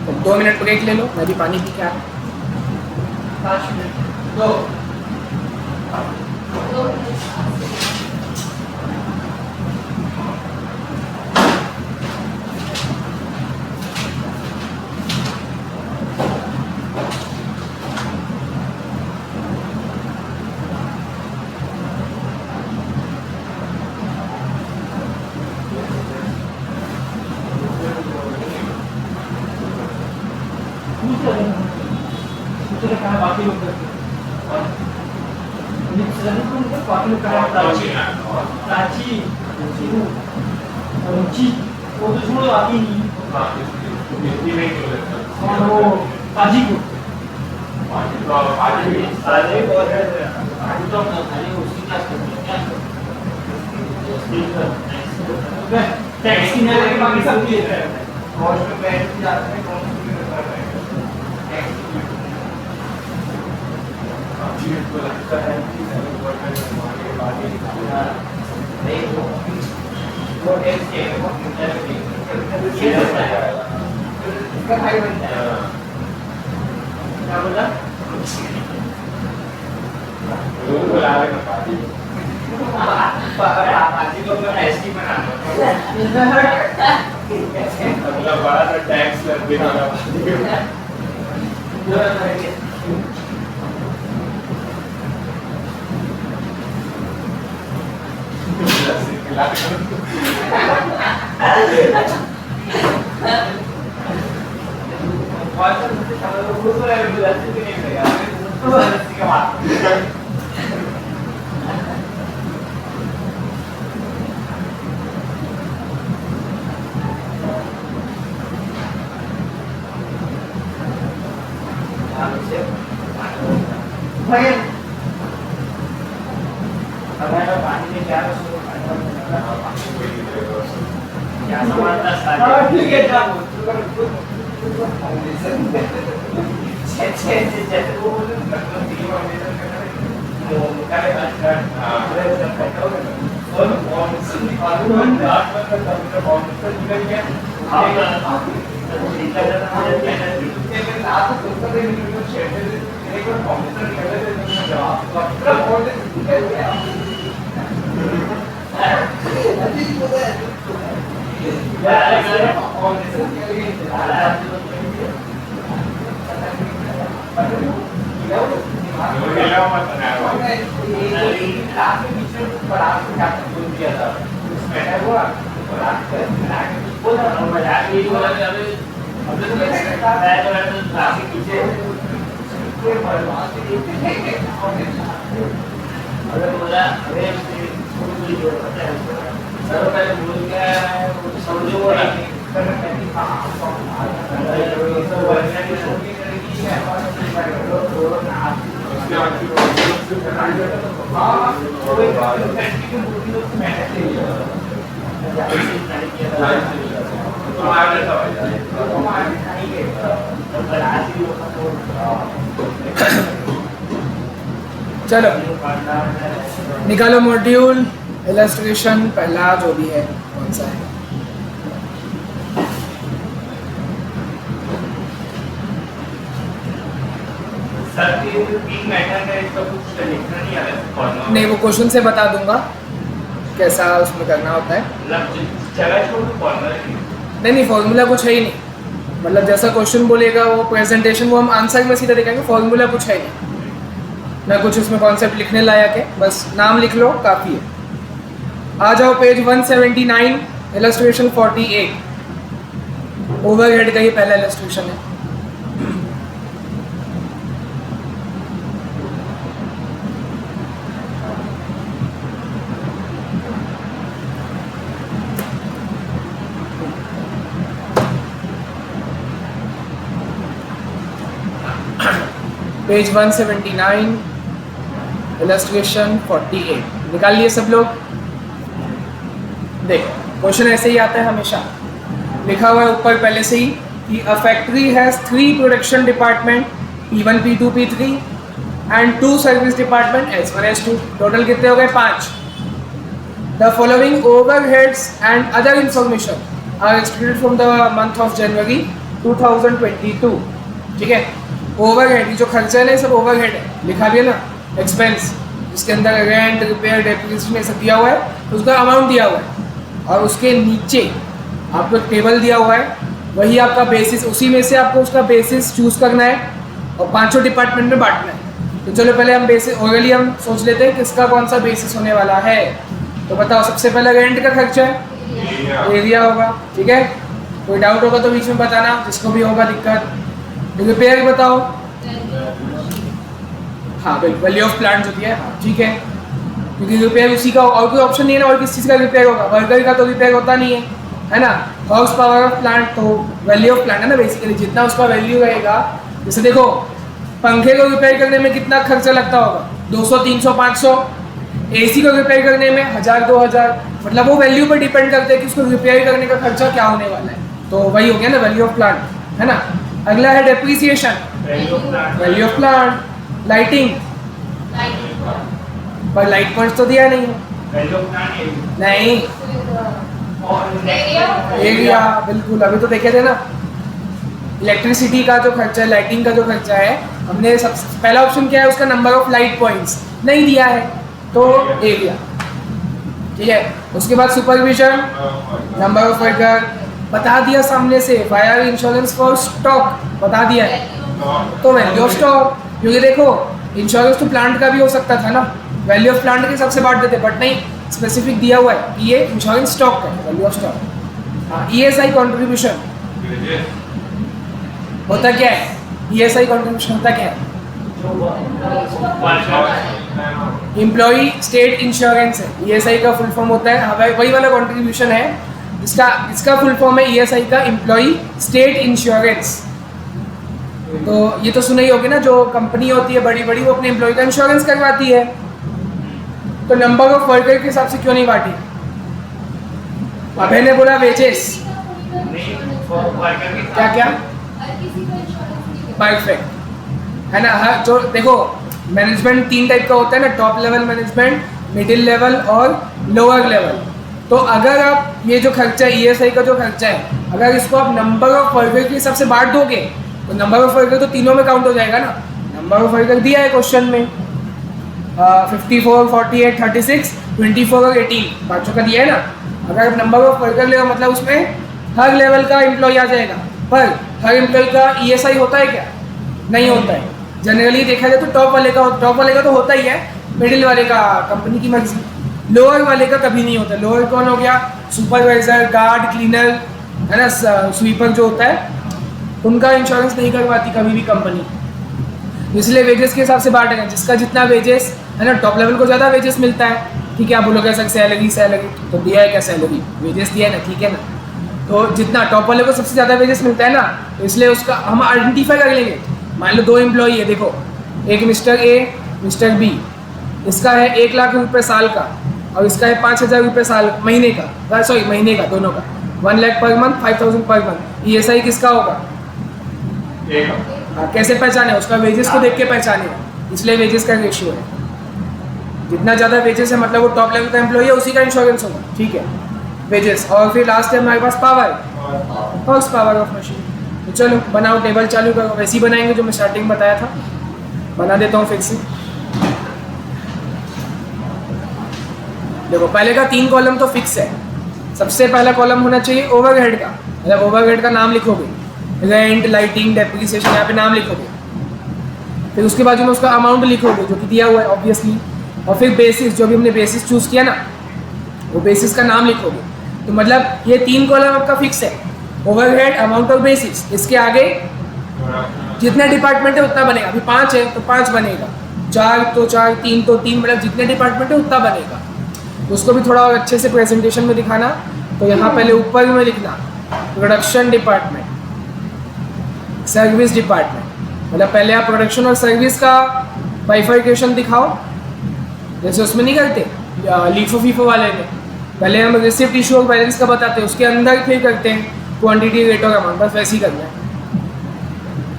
तो 2 मिनट ब्रेक ले लो, मैं भी पानी पी के आता हूँ। 5 मिनट 2 बाकी लोग करते प्राची रुचि वो तो छोड़ो आती नहीं, और वो पाजी को टैक्सी नहीं लगे बाकी सब लेते हैं। को लगता है कि हमारे बातें नहीं वो टेस्ट के ये होता है इसका भाई बनता है क्या बोला रूम बुला रहे हैं पाजी को अपना एसटी बनाना मतलब बड़ा सा टैक्स लग देना पानी में क्या ठीक है चलो निकालो मॉड्यूल इलस्ट्रेशन पहला जो भी है कौन सा है। सर ये जो तीन मेथड है इसका कुछ लिखना नहीं आ रहा है नहीं, वो क्वेश्चन से बता दूंगा कैसा उसमें करना होता है। मतलब जगह छोड़ फॉर्मूला नहीं, फॉर्मूला कुछ है ही नहीं। मतलब जैसा क्वेश्चन बोलेगा वो प्रेजेंटेशन वो हम आंसर में सीधा दिखाएंगे। फॉर्मूला कुछ है नहीं, ना कुछ उसमें कॉन्सेप्ट लिखने लायक है, बस नाम लिख लो काफ़ी है। आ जाओ पेज 179 इलस्ट्रेशन 48 ओवरहेड का ही पहला इलस्ट्रेशन है। पेज 179 इलस्ट्रेशन 48 निकाल लिए सब लोग। देख क्वेश्चन ऐसे ही आता है हमेशा, लिखा हुआ है ऊपर पहले से ही कि a factory has 3 production department P1 P2 P3 and 2 service department S1 S2। Total कितने हो गए 5। The following overheads and other information are excluded from the month of January 2022। ठीक है, ओवरहेड जो खर्चा है ना सब ओवरहेड है, लिखा भी है ना एक्सपेंस, जिसके अंदर रेंट रिपेयर डेप्रिसिएशन ये सब दिया हुआ है, उसका अमाउंट दिया हुआ है और उसके नीचे आपको टेबल दिया हुआ है, वही आपका बेसिस, उसी में से आपको उसका बेसिस चूज करना है और 5 डिपार्टमेंट में बांटना है। तो चलो पहले हम बेसिस ओरली हम सोच लेते हैं किसका कौन सा बेसिस होने वाला है। तो बताओ, सबसे पहले रेंट का खर्चा है, एरिया होगा। ठीक है, कोई डाउट होगा तो बीच में बताना, जिसको भी होगा दिक्कत। रिपेयर बताओ, हाँ बिल्कुल वैल्यू ऑफ प्लांट जो दिया है, ठीक है, क्योंकि रिपेयर उसी का और कोई ऑप्शन नहीं है ना, और किस चीज़ का रिपेयर होगा, वर्कर का तो रिपेयर होता नहीं है ना। हॉर्स पावर ऑफ प्लांट तो वैल्यू ऑफ प्लांट है ना बेसिकली, जितना उसका वैल्यू रहेगा। जैसे देखो पंखे को रिपेयर करने में कितना खर्चा लगता होगा, 200 300 500। AC को रिपेयर करने में 1000 2000, मतलब वो वैल्यू पर डिपेंड करते हैं कि उसको रिपेयर करने का खर्चा क्या होने वाला है। तो वही हो गया ना वैल्यू ऑफ प्लांट, है ना। अगला है depreciation, value of plant. Lighting, पर लाइट पॉइंट्स तो दिया नहीं है, नहीं। एरिया, बिल्कुल अभी तो देखे थे ना। इलेक्ट्रिसिटी का जो खर्चा है, लाइटिंग का जो खर्चा है, हमने सब पहला ऑप्शन क्या है उसका, नंबर ऑफ लाइट पॉइंट्स। नहीं दिया है तो ए गया, ठीक है। उसके बाद सुपरविजन, नंबर ऑफ वर्कर बता दिया सामने से, फायर इंश्योरेंस फॉर स्टॉक बता दिया है तो वैल्यू ऑफ स्टॉक, क्योंकि देखो इंश्योरेंस तो प्लांट का भी हो सकता था ना, वैल्यू ऑफ प्लांट के हिसाब से बांट देते, बट नहीं, स्पेसिफिक दिया हुआ है कि ये इंश्योरेंस स्टॉक का है, value of stock. ESI contribution होता क्या है, ESI कंट्रीब्यूशन होता क्या है, एम्प्लॉई स्टेट इंश्योरेंस है, ESI का फुल फॉर्म होता है, वही वाला कंट्रीब्यूशन है इसका फुल फॉर्म है ESI का, एम्प्लॉई स्टेट इंश्योरेंस। तो ये तो सुना ही होगी ना, जो कंपनी होती है बड़ी बड़ी वो अपने एम्प्लॉय का इंश्योरेंस करवाती है, तो नंबर ऑफ वर्कर के हिसाब से क्यों नहीं बांटी? अभय ने बोला वेजेस, क्या क्या परफेक्ट है ना। हर जो देखो मैनेजमेंट 3 टाइप का होता है ना, top level management, middle level और लोअर लेवल। तो अगर आप ये जो खर्चा है ESI का जो खर्चा है, अगर इसको आप नंबर ऑफ वर्कर के हिसाब से बांट दोगे तो नंबर ऑफ वर्कर तो तीनों में काउंट हो जाएगा ना। नंबर ऑफ वर्कर दिया है क्वेश्चन में 54, 48, 36, 24 और 18 पाँचों का दिया है ना। अगर आप नंबर ऑफ वर्कर लेगा मतलब उसमें हर लेवल का एम्प्लॉय आ जाएगा, पर हर एम्प्लॉय का ESI होता है क्या? नहीं होता है। जनरली देखा जाए तो टॉप वाले का तो होता ही है, मिडिल वाले का कंपनी की मर्जी, लोअर वाले का कभी नहीं होता। लोअर कौन हो गया? सुपरवाइजर, गार्ड, क्लीनर है ना, स्वीपर जो होता है, उनका इंश्योरेंस नहीं करवाती कभी भी कंपनी, इसलिए वेजेस के हिसाब से बांटेगा। जिसका जितना वेजेस है ना, टॉप लेवल को ज़्यादा वेजेस मिलता है, ठीक है। आप बोलोगे सर सैलरी तो दिया है क्या? सैलरी वेजेस दिया है ना, ठीक है ना। तो जितना टॉप वाले को सबसे ज़्यादा वेजेस मिलता है ना, तो इसलिए उसका हम आइडेंटिफाई कर लेंगे। मान लो 2 एम्प्लॉई है, देखो एक मिस्टर ए, मिस्टर बी, इसका है 1 लाख रुपये साल का और इसका है 5,000 रुपये साल महीने का, सॉरी महीने का, दोनों का 1 lakh per month, 5,000 per month. ESI किसका होगा? कैसे पहचाने? उसका वेजेस को देख के पहचाने, इसलिए वेजेस का रेशियो है। जितना ज़्यादा वेजेस है मतलब वो टॉप लेवल का एम्प्लॉई है, उसी का इंश्योरेंस होगा, ठीक है। वेजेस और फिर लास्ट है हमारे पास power, horse power of machine. तो चलो बनाओ, टेबल चालू करो, वैसे ही बनाएंगे जो मैं स्टार्टिंग बताया था, बना देता हूँ फिर से। देखो पहले का 3 कॉलम तो फिक्स है। सबसे पहला कॉलम होना चाहिए ओवरहेड का, मतलब ओवरहेड का नाम लिखोगे, रेंट, लाइटिंग, डेप्रिसिएशन, यहाँ पे नाम लिखोगे। फिर उसके बाद में उसका अमाउंट लिखोगे जो कि दिया हुआ है ऑब्वियसली, और फिर बेसिस, जो भी हमने बेसिस चूज़ किया ना, वो बेसिस का नाम लिखोगे। तो मतलब ये 3 कॉलम आपका फिक्स है, ओवरहेड, अमाउंट और बेसिस। इसके आगे जितने डिपार्टमेंट है उतना बनेगा। अभी 5 है तो 5 बनेगा, 4 तो 4, 3 तो 3, मतलब जितने डिपार्टमेंट है उतना बनेगा। तो उसको भी थोड़ा और अच्छे से प्रेजेंटेशन में दिखाना। तो यहाँ पहले ऊपर में लिखना प्रोडक्शन डिपार्टमेंट, सर्विस डिपार्टमेंट, मतलब पहले आप प्रोडक्शन और सर्विस का बाइफर्केशन दिखाओ, जैसे उसमें नहीं करते लीफो फीफो वाले में। पहले हम रिसिप्ट, इशू और बैलेंस का बताते हैं, उसके अंदर फिर करते हैं क्वांटिटी, रेट और अमाउंट, बस वैसे ही करना है।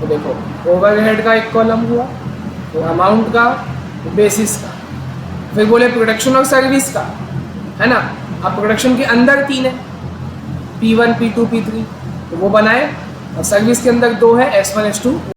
तो देखो ओवरहेड का 1 कॉलम हुआ, तो अमाउंट का, बेसिस का, फिर बोले प्रोडक्शन और सर्विस का, है ना। अब प्रोडक्शन के अंदर 3 है, P1, P2, P3, तो वो बनाए, और सर्विस के अंदर 2 है, S1, S2।